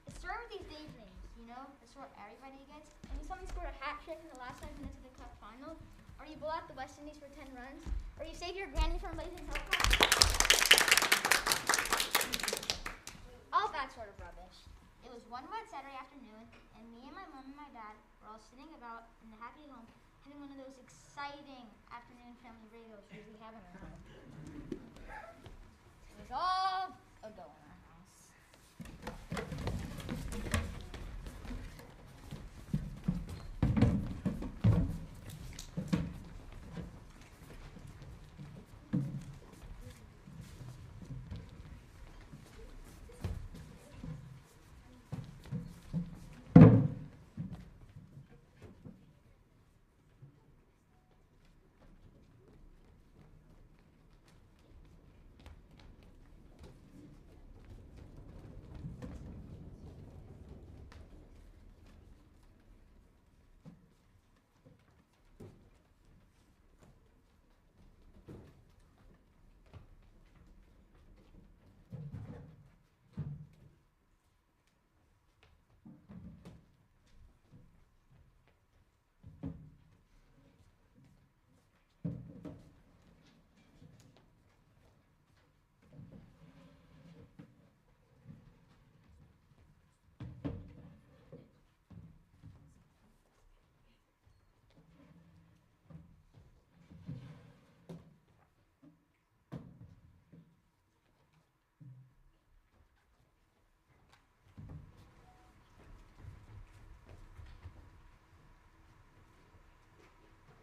It started with these daydreams, you know, the sort everybody gets. When you suddenly scored a hat trick in the last 5 minutes of the cup final, or you blow out the West Indies for 10 runs, or you save your granny from blazing helicopter. All that sort of rubbish. It was one wet Saturday afternoon, and me and my mom and my dad were all sitting about in the happy home, having one of those exciting afternoon family radios we usually have in our home. It was all a go in our house.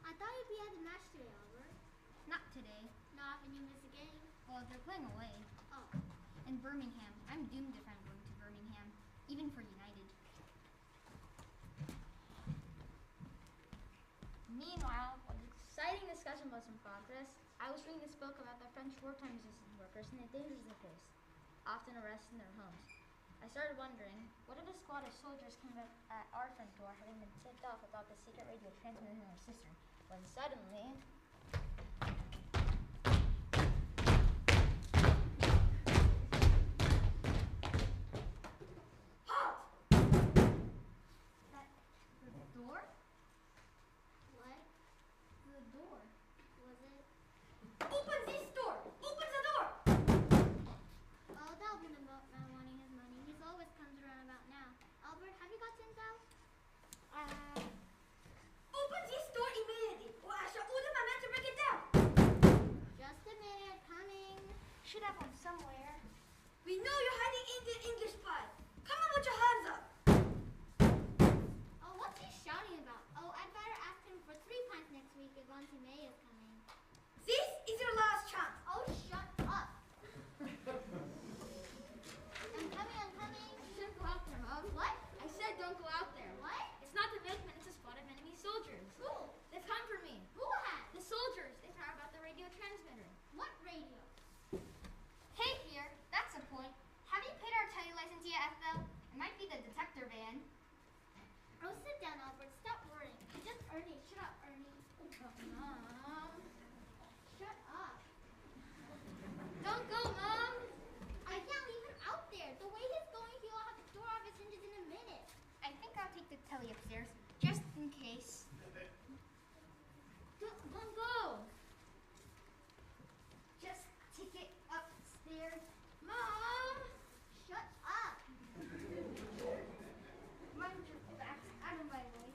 I thought you'd be at the match today, Albert. Not today. Not when you miss a game. Well, they're playing away. Oh. In Birmingham. I'm doomed if I'm going to Birmingham. Even for United. Meanwhile, while the exciting discussion was in progress, I was reading this book about the French wartime resistance workers and the dangers they face, often arrested in their homes. I started wondering, what if a squad of soldiers came up at our front door having been tipped off about the secret radio transmitted in our cistern, when suddenly... Open this somewhere. We know you're hiding in the English pie. Come on, put your hands up. Oh, what's he shouting about? Oh, I'd better ask him for 3 pints next week if Auntie May is coming. This is your last chance. Oh, shut up. I'm coming. Don't go out there, Mom. What? I said don't go out there. What? It's not the milkman, it's a squad of enemy soldiers. Who? They've come for me. Who has? The soldiers. They found about the radio transmitter. What radio? Hey, here. That's the point. Have you paid our tele license yet, Ethel? It might be the detector van. Oh, sit down, Albert. Stop worrying. Just Ernie. Shut up, Ernie. Mom. Shut up. Don't go, Mom! I can't leave him out there. The way he's going, he'll have the door off his hinges in a minute. I think I'll take the telly upstairs, just in case. Don't go! Just take it upstairs. Mom! Shut up. Mind your backs out of my way.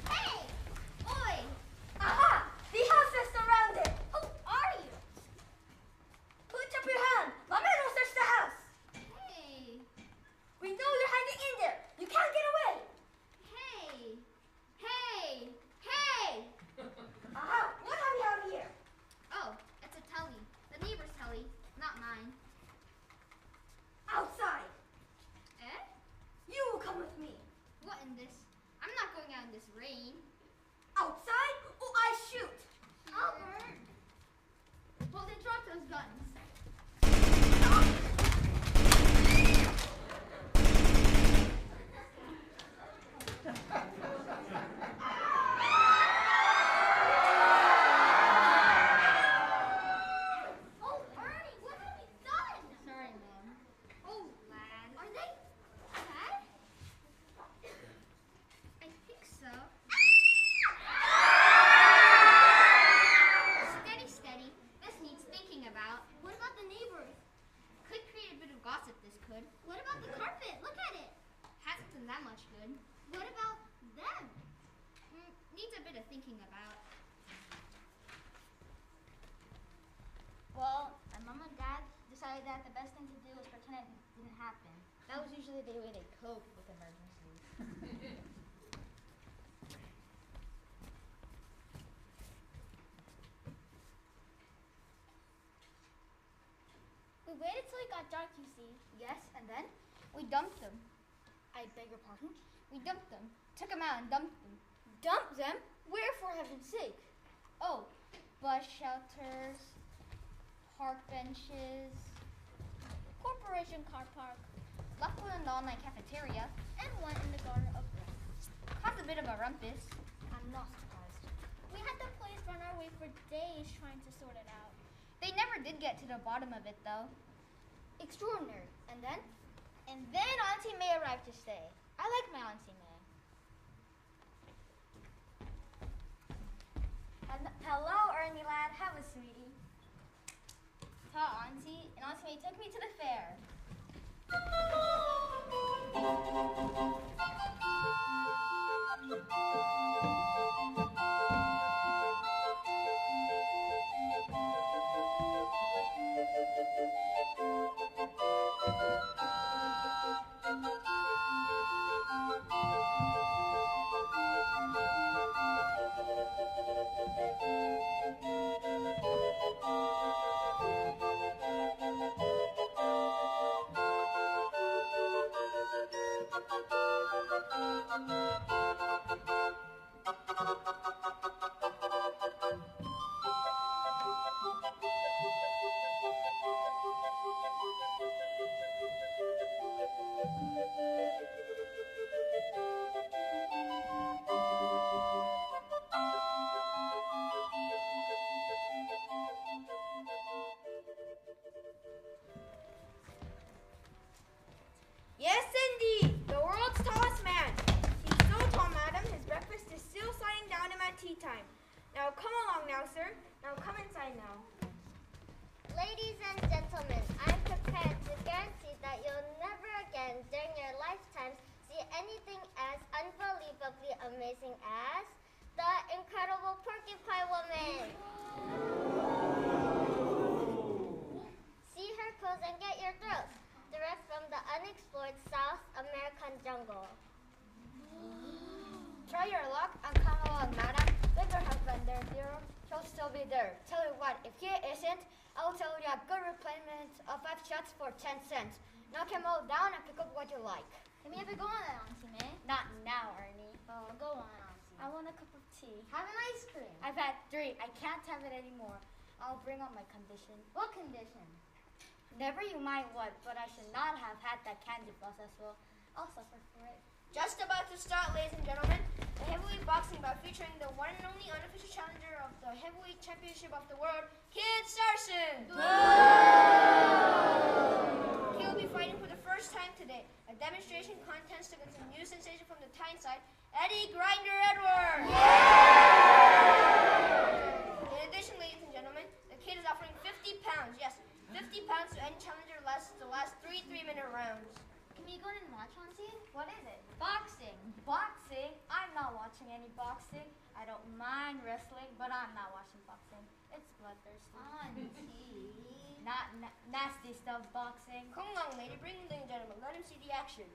Hey! Oi! Aha! The house is surrounded. Who are you? Put up your hand. My men will search the house. Hey! We know you're hiding in there. You can't get away. Hey! Hey! Hey! Aha! What have you out here? Oh, it's a telly. The neighbor's telly, not mine. Outside. Eh? You will come with me. What in this? I'm not going out in this rain. Outside or I shoot. Albert! Well, then drop those guns. Oh, Ernie, what have you done? Sorry, Mom. Oh, lad. Are they bad? I think so. Steady. This needs thinking about. What about the neighbors? Could create a bit of gossip, this could. What about the carpet? Look at it. Hasn't done that much good. What about them? Needs a bit of thinking about. Well, my mom and dad decided that the best thing to do was pretend it didn't happen. That was usually the way they cope with emergencies. We waited till it got dark, you see. Yes, and then? We dumped them. I beg your pardon? We dumped them. Took them out and dumped them. Dump them? Where, for heaven's sake? Oh, bus shelters, park benches, corporation car park, left one in the online cafeteria, and one in the Garden of Rest. Caused a bit of a rumpus. I'm not surprised. We had the police run our way for days trying to sort it out. They never did get to the bottom of it, though. Extraordinary. And then? And then Auntie May arrived to stay. I like my Auntie May. Hello, Ernie lad. Have a sweetie. Ta, Auntie. And Auntie May took me to the fair. incredible porcupine woman. See her pose and get your thrills. Direct from the unexplored South American jungle. Try your luck and come along, madam. Victor has been there, dear. He'll still be there. Tell you what, if he isn't, I'll tell you a good repayment of 5 shots for 10 cents. Knock him all down and pick up what you like. Can we ever go on that, Auntie May? Not now, Ernie. Oh, go on, Auntie. I want a cup of tea. Have an ice cream. I've had 3. I can't have it anymore. I'll bring on my condition. What condition? Never you mind what, but I should not have had that candy floss as well. I'll suffer for it. Just about to start, ladies and gentlemen. The heavyweight boxing bout featuring the one and only unofficial challenger of the heavyweight championship of the world, Kid Sarson. He will be fighting for the first time today. A demonstration contest against a new sensation from the Tyne side, Eddie Grinder Edwards. In addition, ladies and gentlemen, the Kid is offering 50 pounds. Yes, 50 pounds to any challenger the last 3 3-minute rounds. Can we go and watch, Auntie? What is it? Boxing. Boxing? I'm not watching any boxing. I don't mind wrestling, but I'm not watching boxing. It's bloodthirsty. Auntie. Not nasty stuff, boxing. Come along, lady. Bring him in, gentlemen. Let him see the action.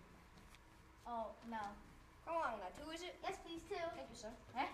Oh, no. Come along, now. 2, is it? Yes, please, too. Thank you, sir. Eh?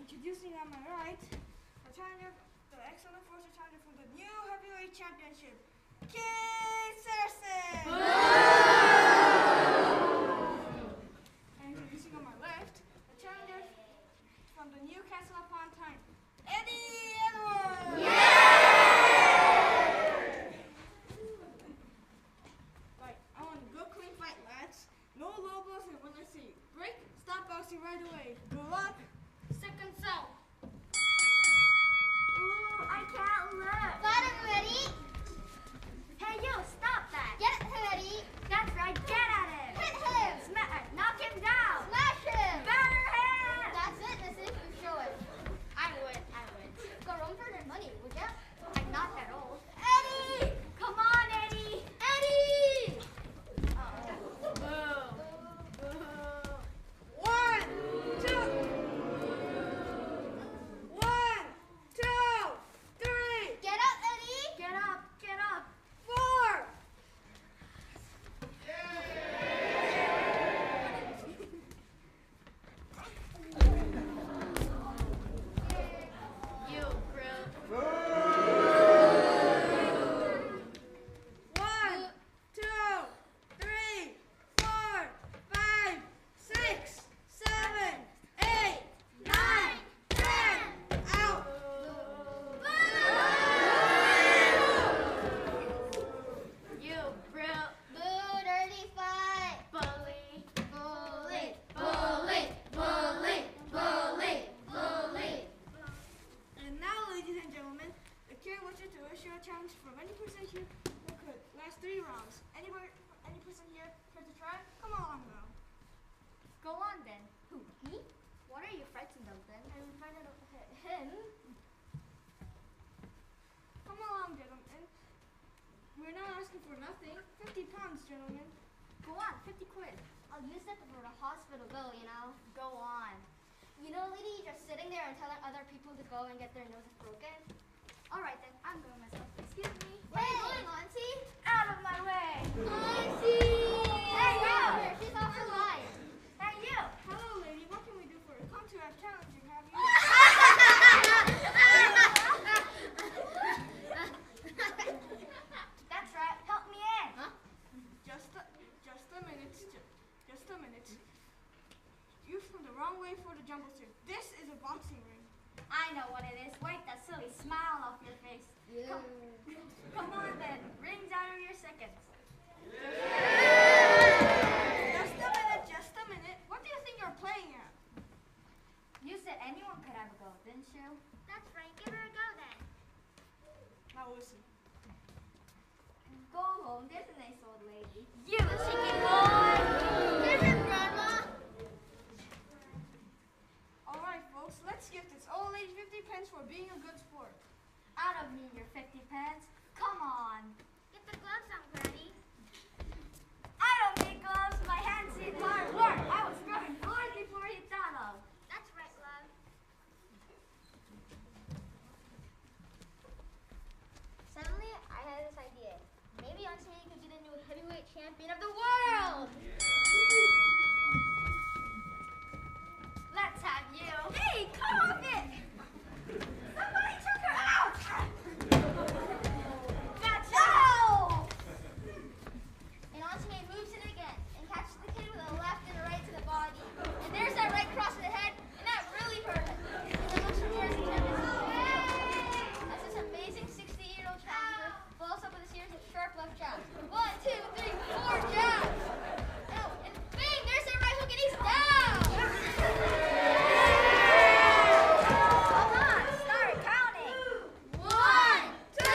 Introducing on my right, the challenger, the excellent force challenger for the new heavyweight championship, Kid Sarson. And introducing on my left, the challenger from the Newcastle upon Tyne, Eddie Edwards. Right, I want a good clean fight, lads. No low blows, and when I say break, stop boxing right away. Good luck. Second cell. Ooh, I can't look. Got him, ready? Hey, you, stop that. Get him, ready? That's right, get at him. Hit him. Knock him down. Smash him. Batter him. That's it, Missy. You show it. I would. Go run for their money, would ya? I'm not that old. Eddie! Come on, Eddie. Eddie! Boo. 1, 2. 1, 2, 3, Get up, Eddie! Get up, get up. 4. You, Grill. 1, 2, 3, 4, 5, 6, 7, 8, 9, 10. Out. You, Grill. Boo, dirty fight! Bully. Bully! Bully! Bully! Bully! Bully! And now, ladies and gentlemen, the Kid wishes to issue a challenge from any person here who could last 3 rounds. Any person here care to try? Come on now. Go on then. Who, me? What are you frightened of then? I'm frightened of him. Come along, gentlemen. We're not asking for nothing. 50 pounds, gentlemen. Go on, 50 quid. I'll use that for the hospital bill, you know? Go on. You know, lady, just sitting there and telling other people to go and get their noses broken? All right then, I'm going myself. Excuse me. Where are you going, Auntie? Out of my way. Auntie! Hey, you! She's off her line. Hey, you. Hello, lady. What can we do for you? Come to our challenge you have you. That's right. Help me in. Just a minute. Just a minute. You've come the wrong way for the jumble suit. This is a boxing ring. I know what it is. Wipe that silly smile off your face. Yeah. Come on then. Ring down your seconds. Just a minute. What do you think you're playing at? You said anyone could have a go, didn't you? That's right. Give her a go then. Now listen. Go home. There's a nice old lady. You cheeky boy! Give him, Grandma. Alright, folks, let's give this old lady 50 pence for being a good sport. I don't need your 50 pence. Come on. Get the gloves on, Granny. I don't need gloves. My hands need hard work. I was growing hard before you thought of. That's right, love. Suddenly, I had this idea. Maybe Auntie May could be the new heavyweight champion of the world. Let's have you. Hey, come off it! Somebody took her out! Gotcha. And Auntie May moves it again and catches the kid with a left and a right to the body. And there's that right cross to the head, and that really hurt him. And then looks from here as this amazing 60-year-old challenger follows up with a series of sharp left jabs. 1, 2, 3, 4 jabs. Oh, and bang! There's that right hook, and he's down. Come on, start counting. 1, 2,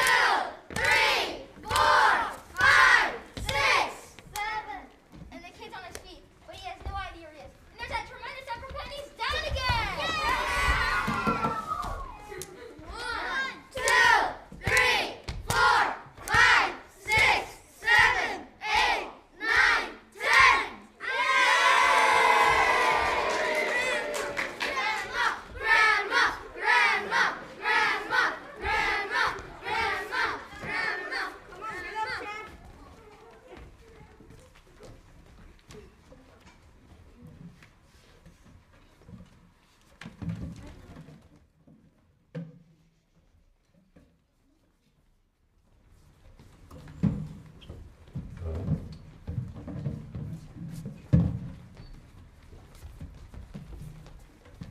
3, 4, 5, 6, 7. And the kid's on his feet, but he has no idea where he is. And there's that tremendous uppercut, and he's down again. 1, 2, 3, 4, 5, 6, 7, 8, 9, 10. Grandma, grandma, grandma, grandma, grandma, grandma, grandma. Come on, get up, champ.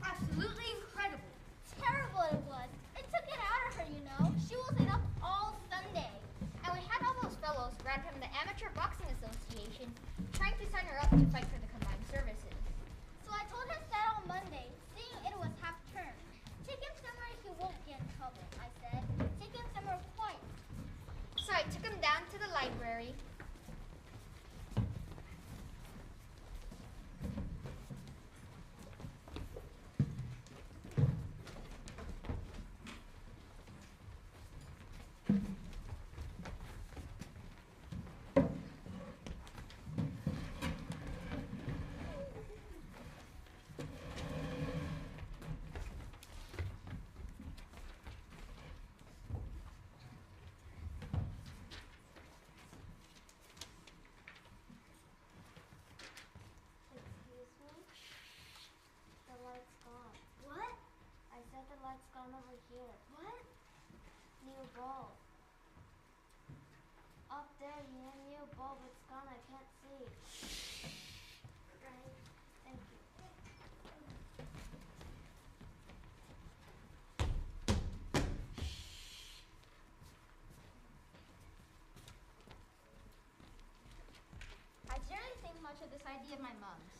Absolutely incredible. Terrible it was. It took it out of her, you know. She wasn't up all Sunday. And we had all those fellows grad from the Amateur Boxing Association trying to sign her up to fight for the combined services. So I told him that on Monday, seeing it was half term. Take him somewhere he won't get in trouble, I said. Take him somewhere quiet. So I took him down to the library. Excuse me? The light's gone. What? I said the light's gone over here. What? New bulb. Up there, new bulb. It's gone. I can't see. Right. Thank you. I generally think much of this idea of my mom's.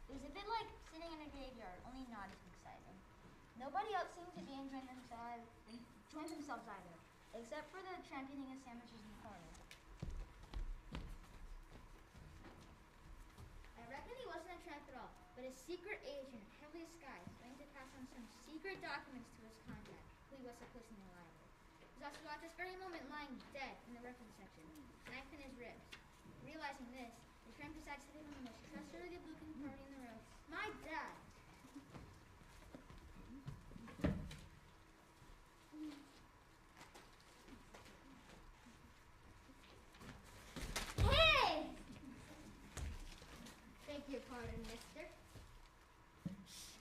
It was a bit like sitting in a graveyard, only not as exciting. Nobody else seemed to be enjoying themselves either, except for the tramp eating his sandwiches in the corner. I reckon he wasn't a tramp at all, but a secret agent, heavily disguised, trying to pass on some secret documents to his contact, who he was supposed to know liable. He was also at this very moment lying dead in the weapons section, knife in his ribs. Realizing this, the tramp decides to give him the most trustworthy looking party in the room. My dad. Hey! Beg your pardon, mister.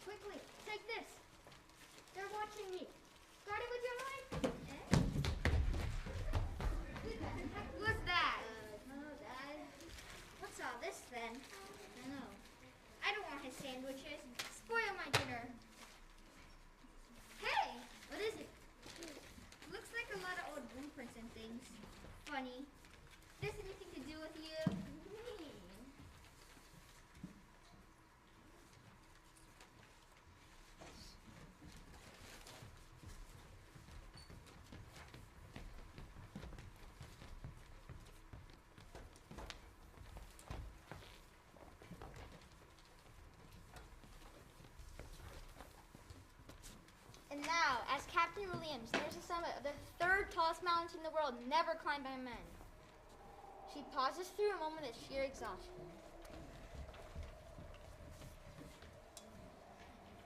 Quickly, take this. They're watching me. Got it with your life? Eh? Who's that? No, Dad. What's all this then? I don't know. I don't want his sandwiches. Captain Williams nears the summit of the third tallest mountain in the world, never climbed by men. She pauses through a moment of sheer exhaustion.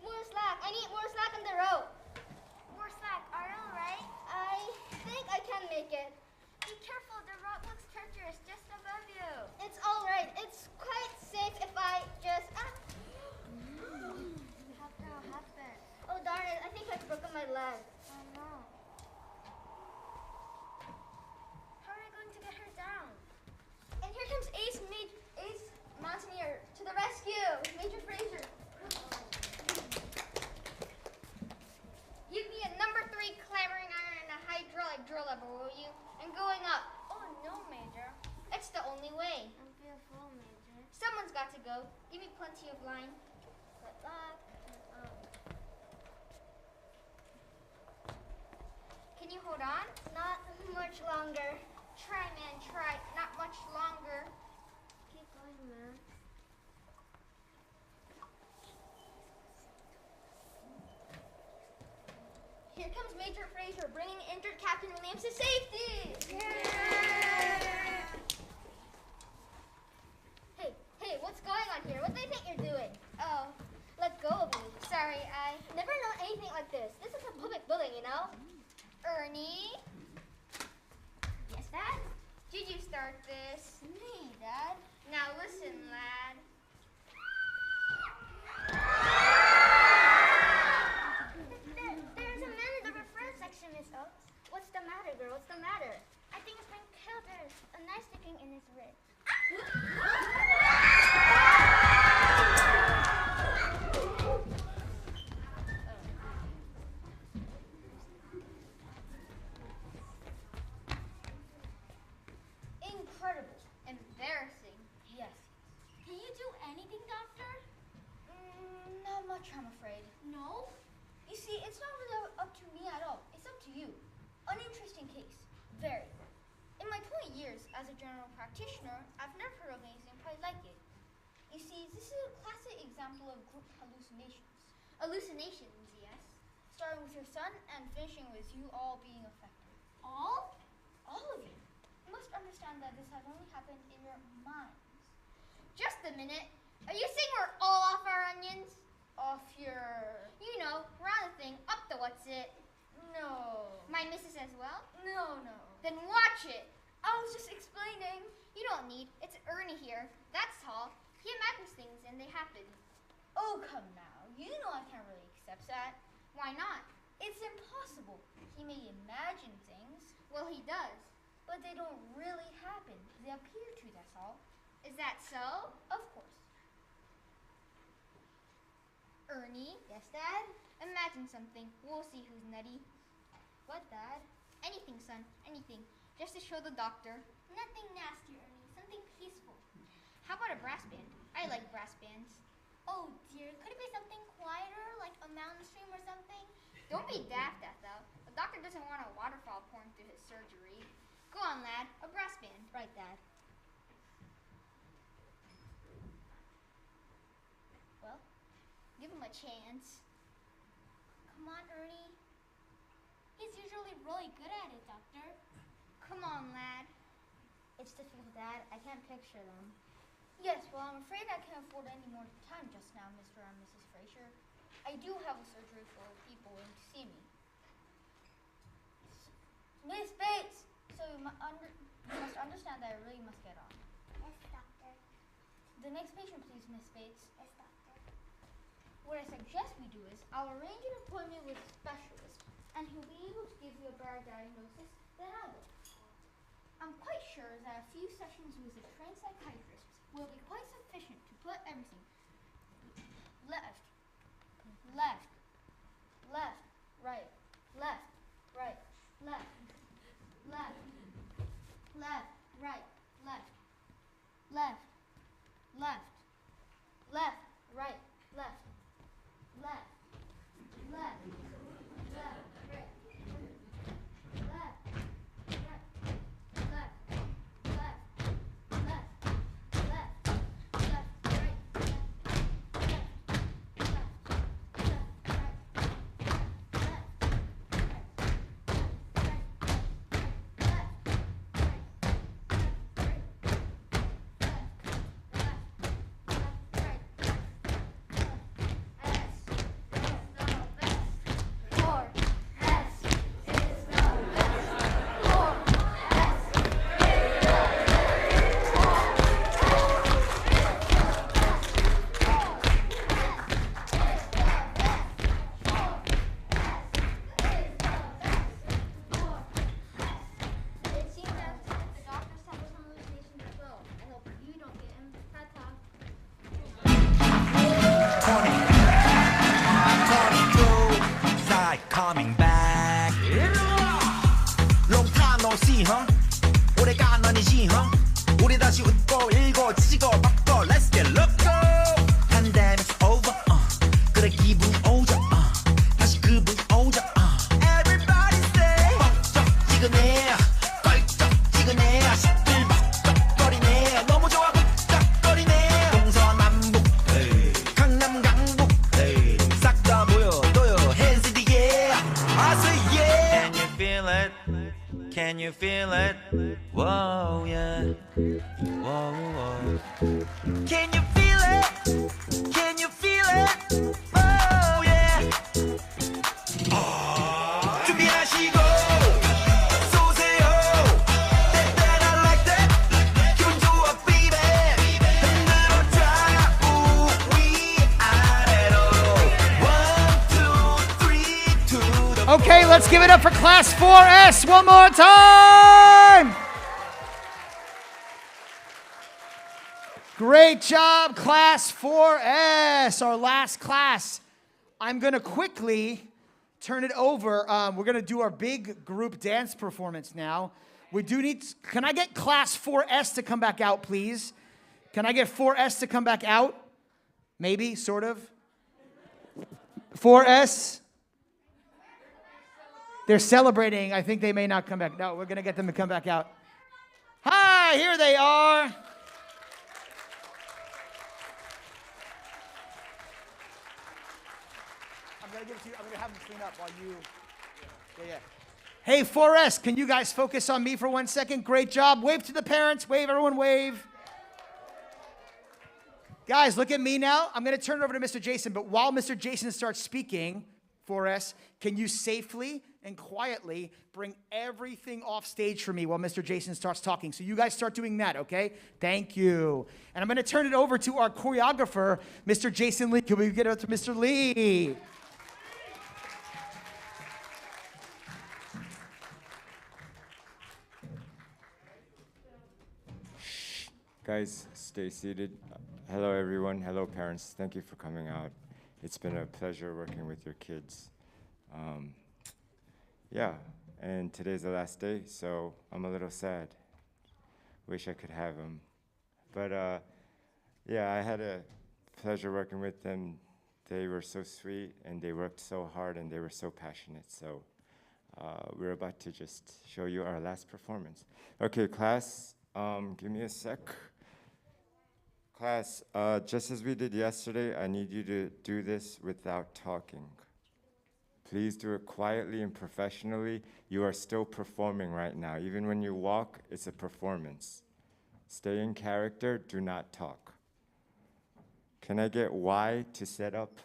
More slack. I need more slack on the rope. More slack. Are you alright? I think I can make it. Be careful. The rope looks treacherous just above you. It's alright. It's quite safe if I just... How happened? Oh, darn it. I think I've broken my leg. Oh, no. How are we going to get her down? And here comes Ace Mountaineer to the rescue. Major Fraser. Give me a number 3 clambering iron and a hydraulic drill lever, will you? And going up. Oh, no, Major. It's the only way. I'm fearful, Major. Someone's got to go. Give me plenty of line. Good luck. Can you hold on? Not much longer. Try, man, try. Not much longer. Keep going, man. Here comes Major Fraser, bringing injured Captain Williams to safety. Yeah. Hey, what's going on here? What do they think you're doing? Oh, let go of me. Sorry, I never known anything like this. This is a public building, you know? Ernie? Yes, Dad? Did you start this? Me, Dad. Now listen, lad. There's a man in the refer section, Miss Oates. What's the matter, girl? What's the matter? I think he's been killed. There's a knife sticking in his rib. Incredible. Embarrassing. Yes. Can you do anything, Doctor? Not much, I'm afraid. No? You see, it's not really up to me at all. It's up to you. Uninteresting case. Very. In my 20 years as a general practitioner, I've never heard of anything quite like it. You see, this is a classic example of group hallucinations. Hallucinations, yes. Starting with your son and finishing with you all being affected. All? All of you. You must understand that this has only happened in your minds. Just a minute. Are you saying we're all off our onions? Off your... You know, round the thing, up the what's it. No. My missus as well? No. Then watch it. I was just explaining. You don't need. It's Ernie here. That's tall. He imagines things and they happen. Oh, come now. You know I can't really accept that. Why not? It's impossible. He may imagine things. Well, he does. But they don't really happen. They appear to, that's all. Is that so? Of course. Ernie? Yes, Dad? Imagine something. We'll see who's nutty. What, Dad? Anything, son. Anything. Just to show the doctor. Nothing nasty, Ernie. Something peaceful. How about a brass band? I like brass bands. Oh, dear. Could it be something quieter, like a mountain stream or something? Don't be daft, Ethel. The doctor doesn't want a waterfall pouring through his surgery. Go on, lad. A brass band. Right, Dad. Well, give him a chance. Come on, Ernie. He's usually really good at it, Doctor. Come on, lad. It's difficult, Dad. I can't picture them. Yes, well, I'm afraid I can't afford any more time just now, Mr. and Mrs. Fraser. I do have a surgery for people in to see me. Miss Bates! So you must understand that I really must get on. Yes, Doctor. The next patient, please, Miss Bates. Yes, Doctor. What I suggest we do is, I'll arrange an appointment with a specialist, and he'll be able to give you a better diagnosis than I will. I'm quite sure that a few sessions with a trained psychiatrist will be quite sufficient to put everything left, right, left, right, left, right, left, right, left, right, left, left, right, left, right, left, right, left, Can you feel it? Whoa, yeah. Whoa, whoa. Can you feel it? Can you feel it? Oh, yeah. 준비하시고 쏘세요. That I like that. 기분 좋아, baby. 흔들어 좌우 위아래로. 1, 2, 3 to the Okay, let's give it up for Class 4S one more time. Great job, Class 4S, our last class. I'm going to quickly turn it over. We're going to do our big group dance performance now. We do need, can I get Class 4S to come back out, please? Can I get 4S to come back out? Maybe, sort of. 4S. They're celebrating. I think they may not come back. No, we're going to get them to come back out. Hi, here they are. I'm going to give it to you. I'm going to have them clean up while you... Yeah. Hey, 4S, can you guys focus on me for 1 second? Great job. Wave to the parents. Wave, everyone wave. Guys, look at me now. I'm going to turn it over to Mr. Jason, but while Mr. Jason starts speaking, 4S, can you safely and quietly bring everything off stage for me while Mr. Jason starts talking? So you guys start doing that, okay? Thank you. And I'm going to turn it over to our choreographer, Mr. Jason Lee. Can we get it to Mr. Lee? Guys, stay seated. Hello, everyone. Hello, parents. Thank you for coming out. It's been a pleasure working with your kids. Yeah, and today's the last day, so I'm a little sad. Wish I could have them. But yeah, I had a pleasure working with them. They were so sweet, and they worked so hard, and they were so passionate. So we're about to just show you our last performance. Okay, class, give me a sec. Class, just as we did yesterday, I need you to do this without talking. Please do it quietly and professionally. You are still performing right now. Even when you walk, it's a performance. Stay in character, do not talk. Can I get Y to set up?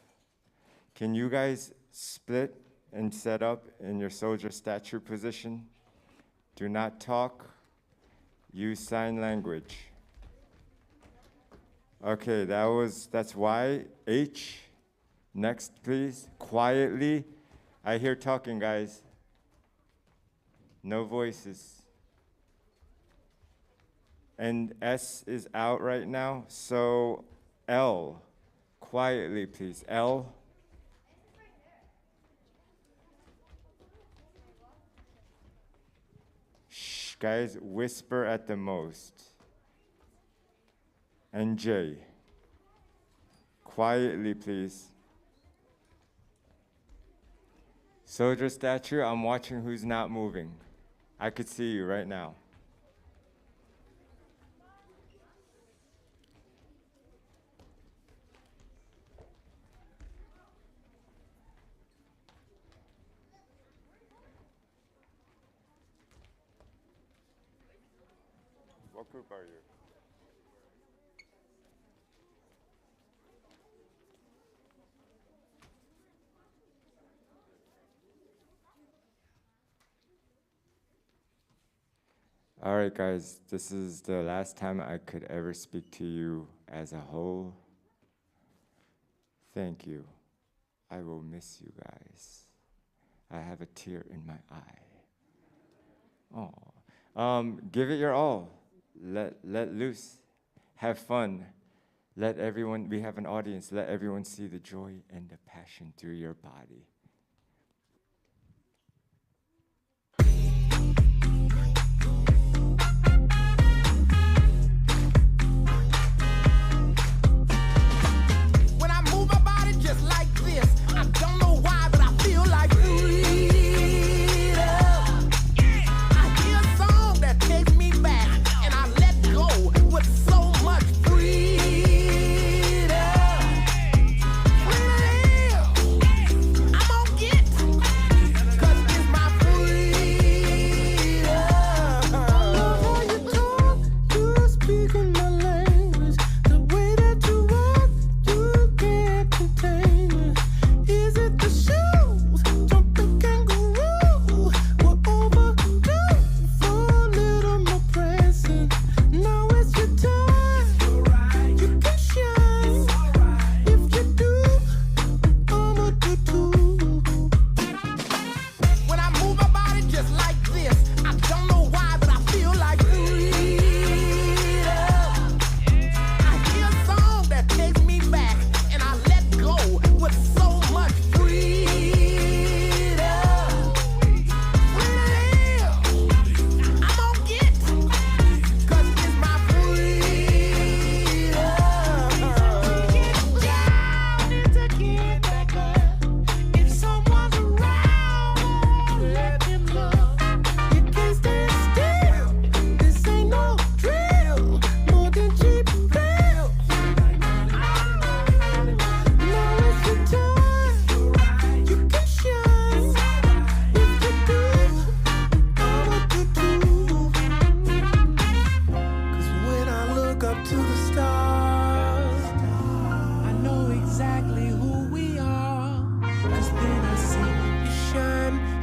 Can you guys split and set up in your soldier statue position? Do not talk. Use sign language. Okay, that's Y. H. Next, please. Quietly. I hear talking, guys. No voices. And S is out right now, so L. Quietly, please. L. Shh, guys, whisper at the most. And J. Quietly, please. Soldier statue, I'm watching who's not moving. I could see you right now. What group are you? All right, guys, this is the last time I could ever speak to you as a whole. Thank you. I will miss you guys. I have a tear in my eye. Oh, give it your all. Let loose. Have fun. Let everyone, we have an audience, let everyone see the joy and the passion through your body. I'm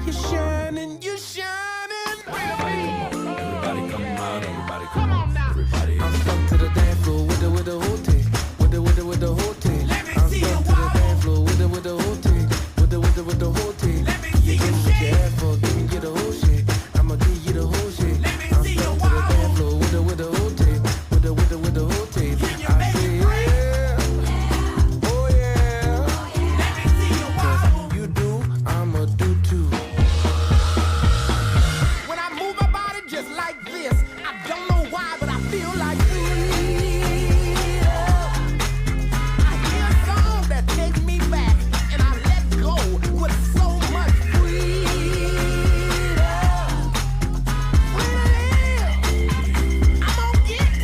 You're shining, you're shining. Everybody come out, everybody come on now. Everybody. I'm stuck to the dance floor with the whole team. With the whole team. I'm stuck to the dance floor with the whole team. With the whole team. You give me what you asked for, give me you the whole shit. I'ma give you the whole shit. I'm stuck to the dance floor with the whole team. With the whole team. I say yeah. Oh yeah. Cause you do, I'ma do too. When I move my body just like this, I don't know why, but I feel like I hear a song that takes me back, and I let go with so much freedom. I'm gonna get,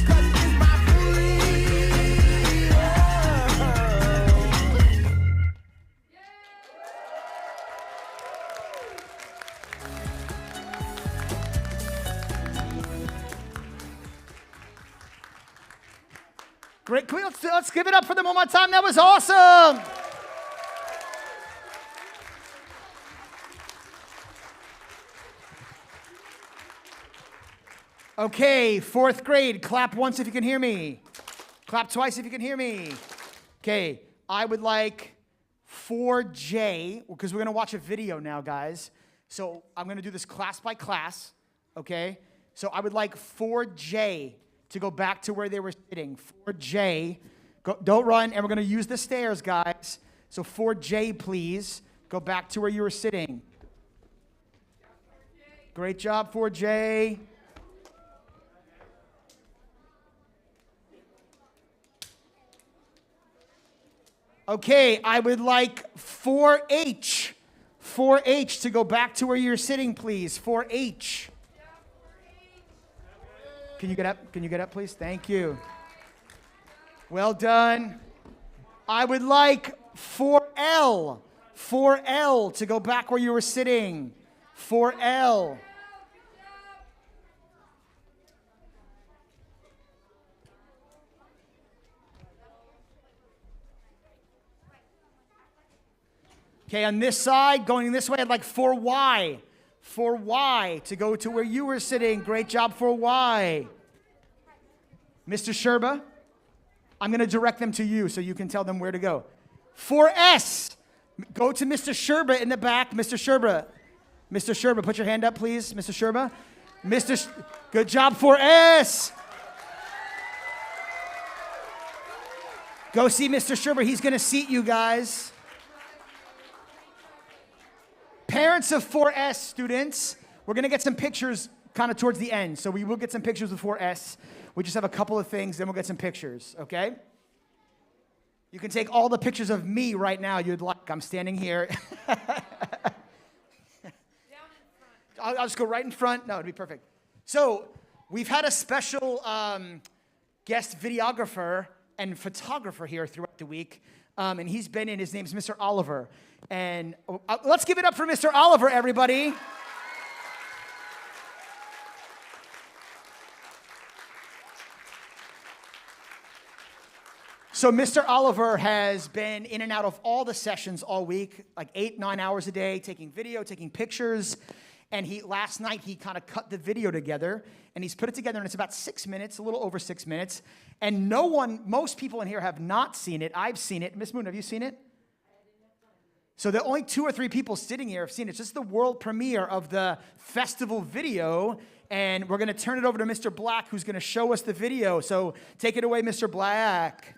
'cause it's my freedom. Great. Let's give it up for them one more time. That was awesome. Okay, 4th grade. Clap once if you can hear me. Clap twice if you can hear me. Okay, I would like 4J, because we're going to watch a video now, guys. So I'm going to do this class by class, okay? So I would like 4J to go back to where they were sitting. 4J, don't run, and we're going to use the stairs, guys. So 4J, please, go back to where you were sitting. Great job, 4J. Okay, I would like 4H. 4H to go back to where you're sitting, please. 4H. Can you get up? Can you get up, please? Thank you. Well done. I would like 4L. 4L to go back where you were sitting. 4L. Okay, on this side, going this way, I'd like 4Y. 4Y to go to where you were sitting. Great job, 4Y. Mr. Sherba, I'm going to direct them to you so you can tell them where to go. 4S. Go to Mr. Sherba in the back. Mr. Sherba. Mr. Sherba, put your hand up, please. Mr. Sherba. Good job, 4S. Go see Mr. Sherba. He's going to seat you guys. Parents of 4S students, we're going to get some pictures kind of towards the end. So we will get some pictures of 4S. We just have a couple of things, then we'll get some pictures, okay? You can take all the pictures of me right now you'd like. I'm standing here. I'll just go right in front. No, it'd be perfect. So we've had a special guest videographer and photographer here throughout the week. And he's been in. His name's Mr. Oliver. And let's give it up for Mr. Oliver, everybody. So Mr. Oliver has been in and out of all the sessions all week, like 8-9 hours a day, taking video, taking pictures. And last night he kind of cut the video together, and he's put it together, and it's about 6 minutes, a little over 6 minutes. And most people in here have not seen it. I've seen it. Miss Moon, have you seen it? So the only 2 or 3 people sitting here have seen it. It's just the world premiere of the festival video, and we're going to turn it over to Mr. Black, who's going to show us the video. So take it away, Mr. Black.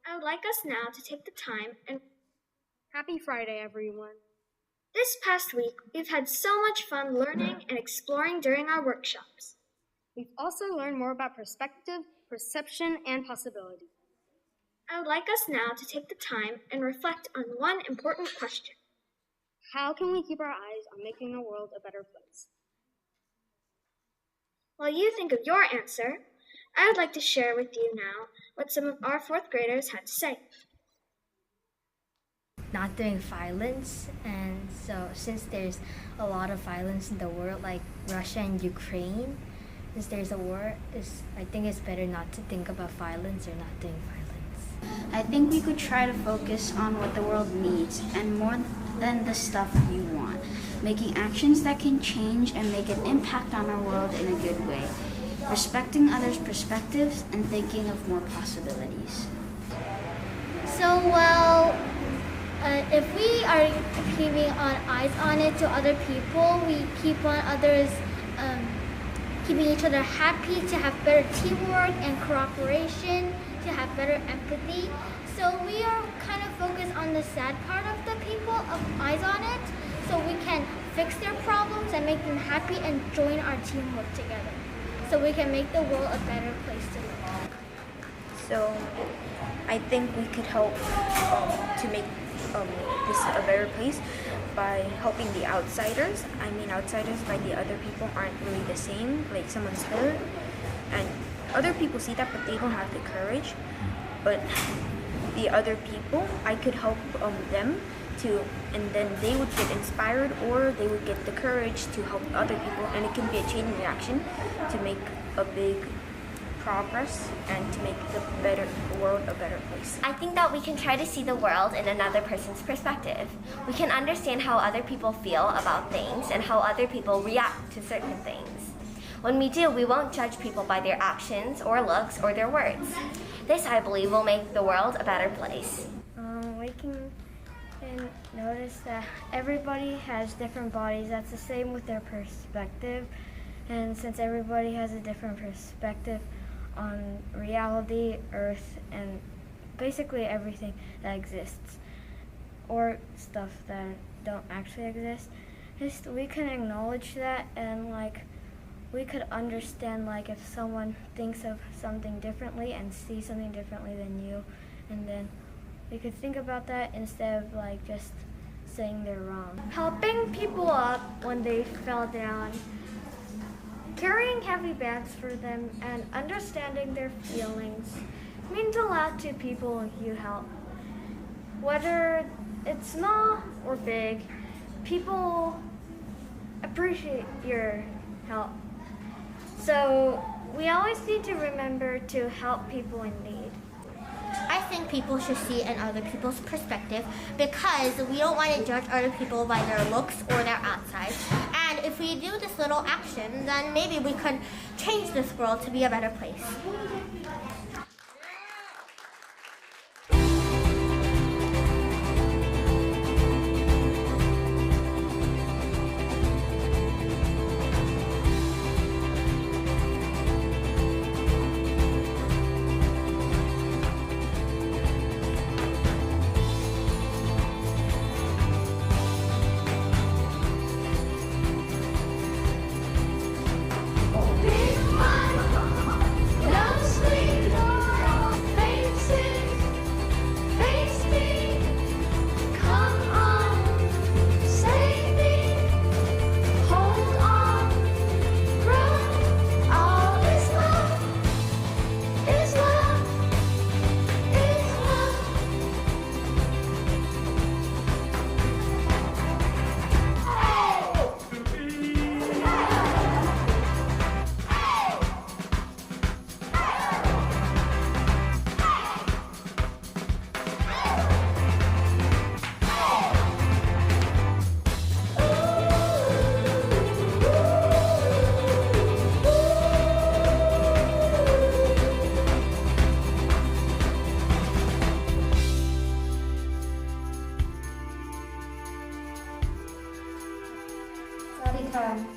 I would like us now to take the time and Happy Friday, everyone. This past week, we've had so much fun learning and exploring during our workshops. We've also learned more about perspective, perception, and possibility. I would like us now to take the time and reflect on one important question. How can we keep our eyes on making the world a better place? While you think of your answer, I would like to share with you now what some of our fourth graders had to say. Not doing violence, and so since there's a lot of violence in the world, like Russia and Ukraine, since there's a war, I think it's better not to think about violence or not doing violence. I think we could try to focus on what the world needs and more than the stuff you want, making actions that can change and make an impact on our world in a good way, respecting others' perspectives and thinking of more possibilities. So, well, if we are keeping eyes on it to other people, we keep on others keeping each other happy, to have better teamwork and cooperation, to have better empathy. So we are kind of focused on the sad part of the people, of eyes on it, so we can fix their problems and make them happy and join our teamwork together, so we can make the world a better place to live. So I think we could help to make this a better place by helping the outsiders. I mean, outsiders by the other people aren't really the same, like someone's hurt and other people see that but they don't have the courage. But the other people, I could help them to, and then they would get inspired or they would get the courage to help other people, and it can be a chain reaction to make a big progress and to make the world a better place. I think that we can try to see the world in another person's perspective. We can understand how other people feel about things and how other people react to certain things. When we do, we won't judge people by their actions or looks or their words. This, I believe, will make the world a better place. We can notice that everybody has different bodies. That's the same with their perspective. And since everybody has a different perspective on reality, Earth, and basically everything that exists, or stuff that don't actually exist, we can acknowledge that, and we could understand if someone thinks of something differently and sees something differently than you, and then we could think about that instead of just saying they're wrong. Helping people up when they fell down, carrying heavy bags for them, and understanding their feelings means a lot to people you help. Whether it's small or big, people appreciate your help. So we always need to remember to help people in need. I think people should see in other people's perspective, because we don't want to judge other people by their looks or their outside. And if we do this little action, then maybe we could change this world to be a better place.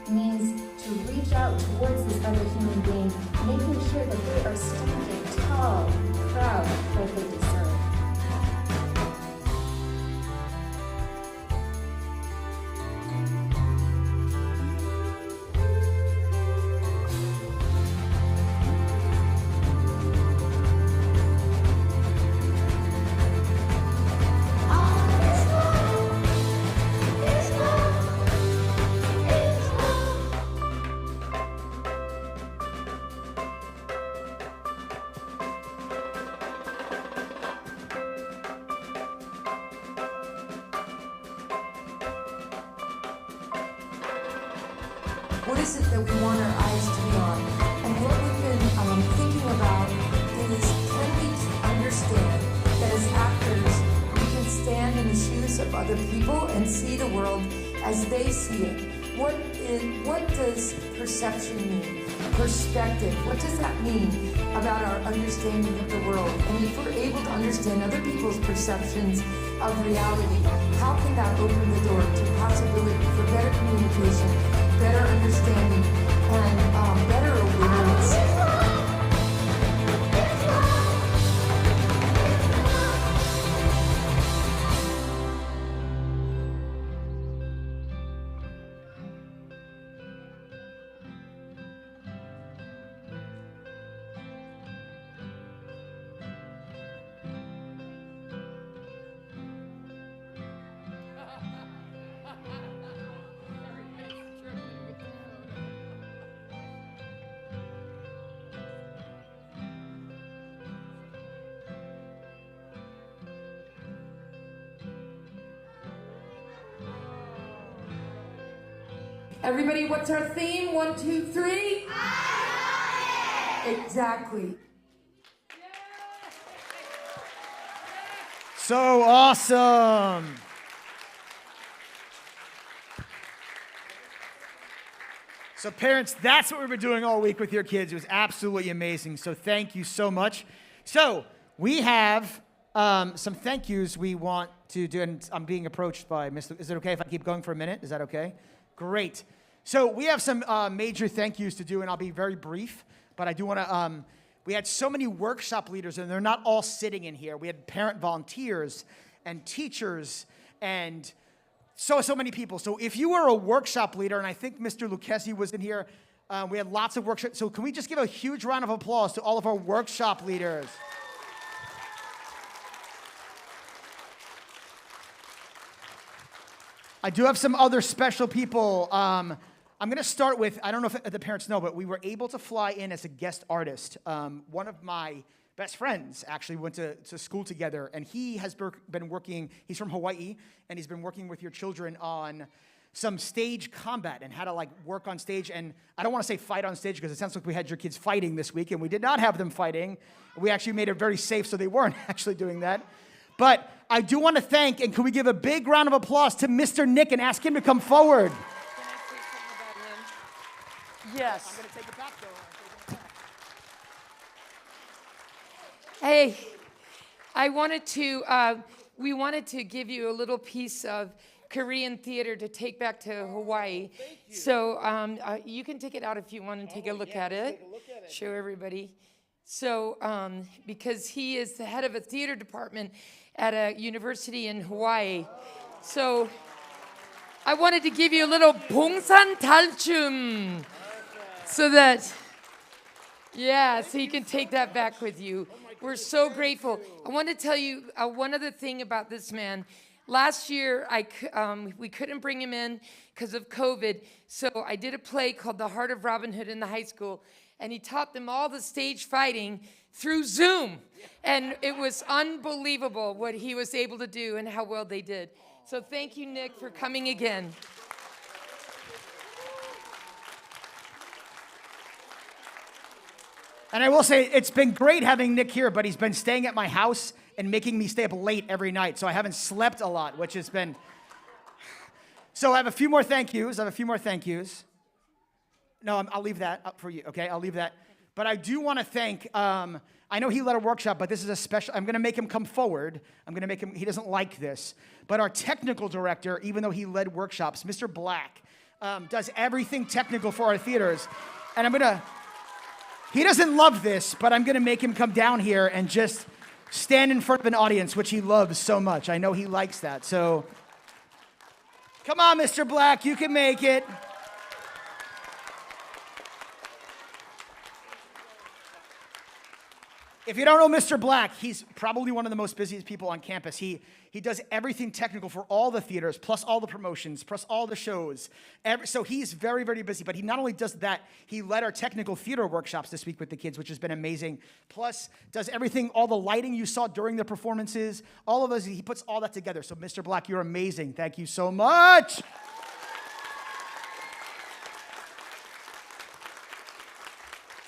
Means to reach out towards this other human being, making sure that they are standing tall and proud like they deserve. What is it that we want our eyes to be on? And what we've been thinking about is, can we understand that as actors, we can stand in the shoes of other people and see the world as they see it? What does perception mean? Perspective, what does that mean about our understanding of the world? And if we're able to understand other people's perceptions of reality, how can that open the door to possibility for better communication, better understanding, and better awareness? Everybody, what's our theme? 1, 2, 3? Exactly. So awesome. So parents, that's what we've been doing all week with your kids. It was absolutely amazing. So thank you so much. So we have some thank yous we want to do, and I'm being approached by Mr. Is it okay if I keep going for a minute? Is that okay? Great. So we have some major thank yous to do, and I'll be very brief, but I do want to, we had so many workshop leaders, and they're not all sitting in here. We had parent volunteers and teachers and so many people. So if you were a workshop leader, and I think Mr. Lucchesi was in here, we had lots of workshops. So can we just give a huge round of applause to all of our workshop leaders? I do have some other special people. I'm going to start with, I don't know if the parents know, but we were able to fly in as a guest artist. One of my best friends actually went to school together, and he has been working, he's from Hawaii, and he's been working with your children on some stage combat and how to like work on stage. And I don't want to say fight on stage because it sounds like we had your kids fighting this week, and we did not have them fighting. We actually made it very safe so they weren't actually doing that. But I do want to thank, and can we give a big round of applause to Mr. Nick and ask him to come forward? Can I say something about him? Yes. I'm going to take it back, though. Hey, I wanted to, we wanted to give you a little piece of Korean theater to take back to Hawaii. So you can take it out if you want and take a look at it. Show everybody. So, because he is the head of a theater department at a university in Hawaii. So, I wanted to give you a little 봉산 탈춤 so that, yeah, so you can take that back with you. We're so grateful. I want to tell you one other thing about this man. Last year, we couldn't bring him in because of COVID, so I did a play called The Heart of Robin Hood in the high school, and he taught them all the stage fighting through Zoom. And it was unbelievable what he was able to do and how well they did. So thank you, Nick, for coming again. And I will say, it's been great having Nick here, but he's been staying at my house and making me stay up late every night, so I haven't slept a lot, which has been... So I have a few more thank yous. No, I'll leave that up for you, okay? I'll leave that. But I do want to thank, I know he led a workshop, but this is a special, I'm going to make him come forward. He doesn't like this. But our technical director, even though he led workshops, Mr. Black, does everything technical for our theaters. And he doesn't love this, but I'm going to make him come down here and just stand in front of an audience, which he loves so much. I know he likes that. So, come on, Mr. Black, you can make it. If you don't know Mr. Black, he's probably one of the most busiest people on campus. He does everything technical for all the theaters, plus all the promotions, plus all the shows. So he's very, very busy. But he not only does that, he led our technical theater workshops this week with the kids, which has been amazing. Plus, does everything, all the lighting you saw during the performances, all of us, he puts all that together. So Mr. Black, you're amazing. Thank you so much.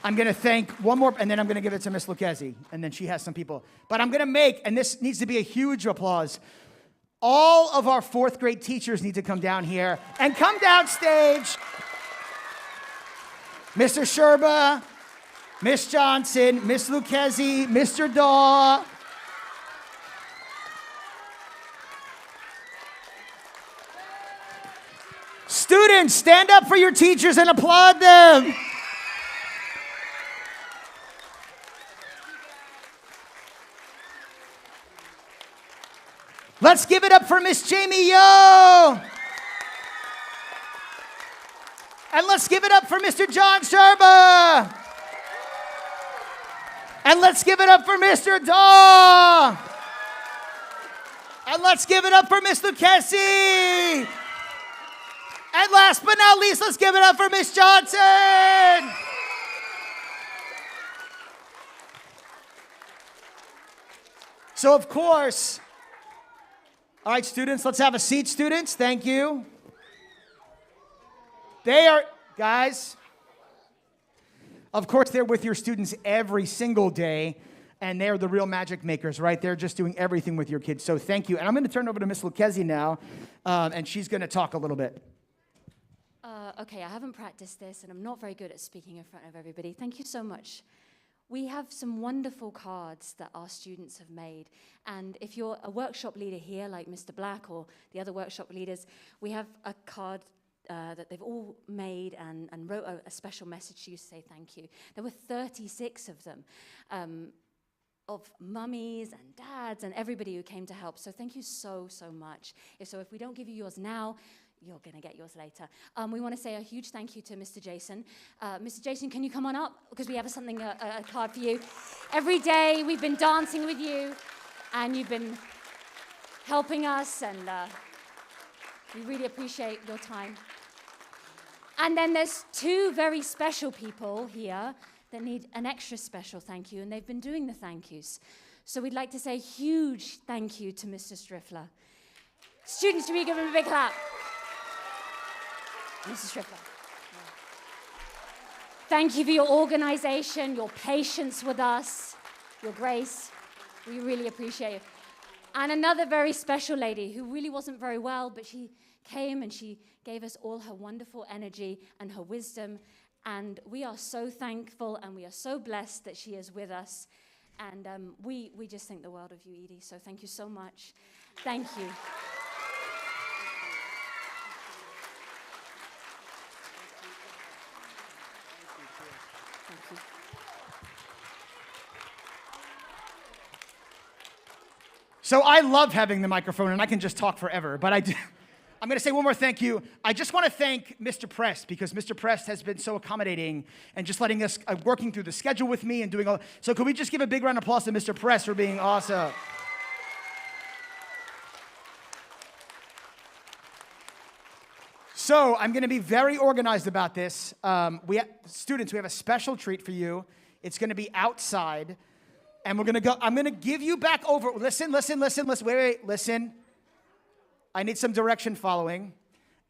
I'm going to thank one more, and then I'm going to give it to Miss Lucchesi, and then she has some people. But I'm going to make, and this needs to be a huge applause, all of our fourth grade teachers need to come down here and come downstage. Mr. Sherba, Miss Johnson, Miss Lucchesi, Mr. Daw. Students, stand up for your teachers and applaud them. Let's give it up for Miss Jamie Yo. And let's give it up for Mr. John Sherba. And let's give it up for Mr. Daw. And let's give it up for Miss Lucchesi. And last but not least, let's give it up for Miss Johnson. So, of course, all right, students, let's have a seat, students. Thank you. They are, guys, of course, they're with your students every single day, and they're the real magic makers, right? They're just doing everything with your kids, so thank you. And I'm going to turn over to Miss Lucchesi now, and she's going to talk a little bit. Okay, I haven't practiced this, and I'm not very good at speaking in front of everybody. Thank you so much. We have some wonderful cards that our students have made, and if you're a workshop leader here, like Mr. Black or the other workshop leaders, we have a card that they've all made and wrote a special message to you to say thank you. There were 36 of them, of mummies and dads and everybody who came to help. So thank you so, so much. So if we don't give you yours now, you're going to get yours later. We want to say a huge thank you to Mr. Jason. Mr. Jason, can you come on up? Because we have a card for you. Every day we've been dancing with you, and you've been helping us, and we really appreciate your time. And then there's two very special people here that need an extra special thank you, and they've been doing the thank yous. So we'd like to say a huge thank you to Mr. Striffler. Students, do we give him a big clap? Mrs. Striffler. Thank you for your organization, your patience with us, your grace. We really appreciate it. And another very special lady who really wasn't very well, but she came and she gave us all her wonderful energy and her wisdom. And we are so thankful and we are so blessed that she is with us. And we just think the world of you, Edie. So thank you so much. Thank you. So I love having the microphone, and I can just talk forever, but I'm going to say one more thank you. I just want to thank Mr. Prest, because Mr. Prest has been so accommodating and just letting us, working through the schedule with me and doing all. So could we just give a big round of applause to Mr. Prest for being awesome? So I'm going to be very organized about this. Students, we have a special treat for you. It's going to be outside. And we're going to go, I'm going to give you back over. Listen, wait, listen. I need some direction following.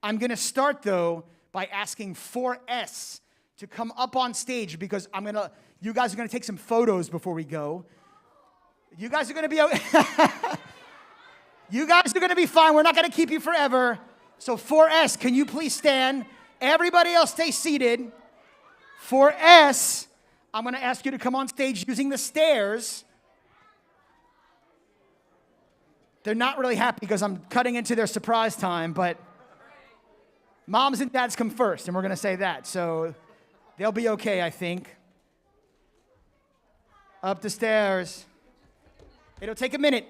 I'm going to start, though, by asking 4S to come up on stage, because you guys are going to take some photos before we go. You guys are going to be, you guys are going to be fine. We're not going to keep you forever. So 4S, can you please stand? Everybody else stay seated. 4S. I'm going to ask you to come on stage using the stairs. They're not really happy because I'm cutting into their surprise time, but moms and dads come first, and we're going to say that. So they'll be okay, I think. Up the stairs. It'll take a minute.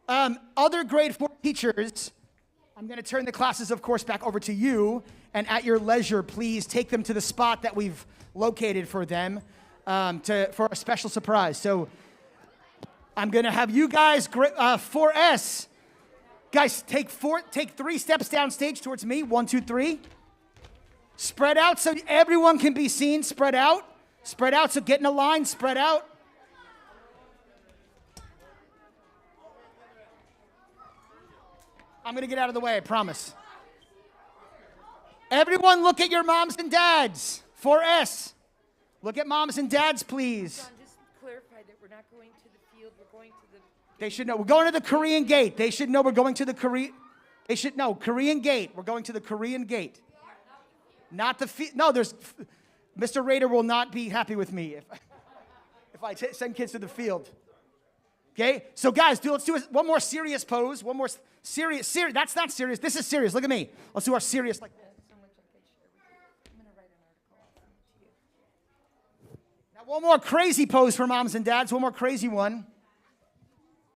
Other grade 4 teachers, I'm going to turn the classes, of course, back over to you, and at your leisure, please take them to the spot that we've located for them. For a special surprise. So I'm going to have you guys, 4S. Guys, take 3 steps downstage towards me. 1, 2, 3. Spread out so everyone can be seen. Spread out. Spread out, so get in a line. Spread out. I'm going to get out of the way, I promise. Everyone look at your moms and dads. 4S. Look at moms and dads, please. John, just clarify that we're not going to the field, we're going to the... They should know. We're going to the Korean gate. They should know we're going to the Korean... They should know. Korean gate. We're going to the Korean gate. Not the field. No, there's... Mr. Rader will not be happy with me if I send kids to the field. Okay? So guys, let's do one more serious pose. One more serious. That's not serious. This is serious. Look at me. Let's do our serious like this. Now one more crazy pose for moms and dads. One more crazy one.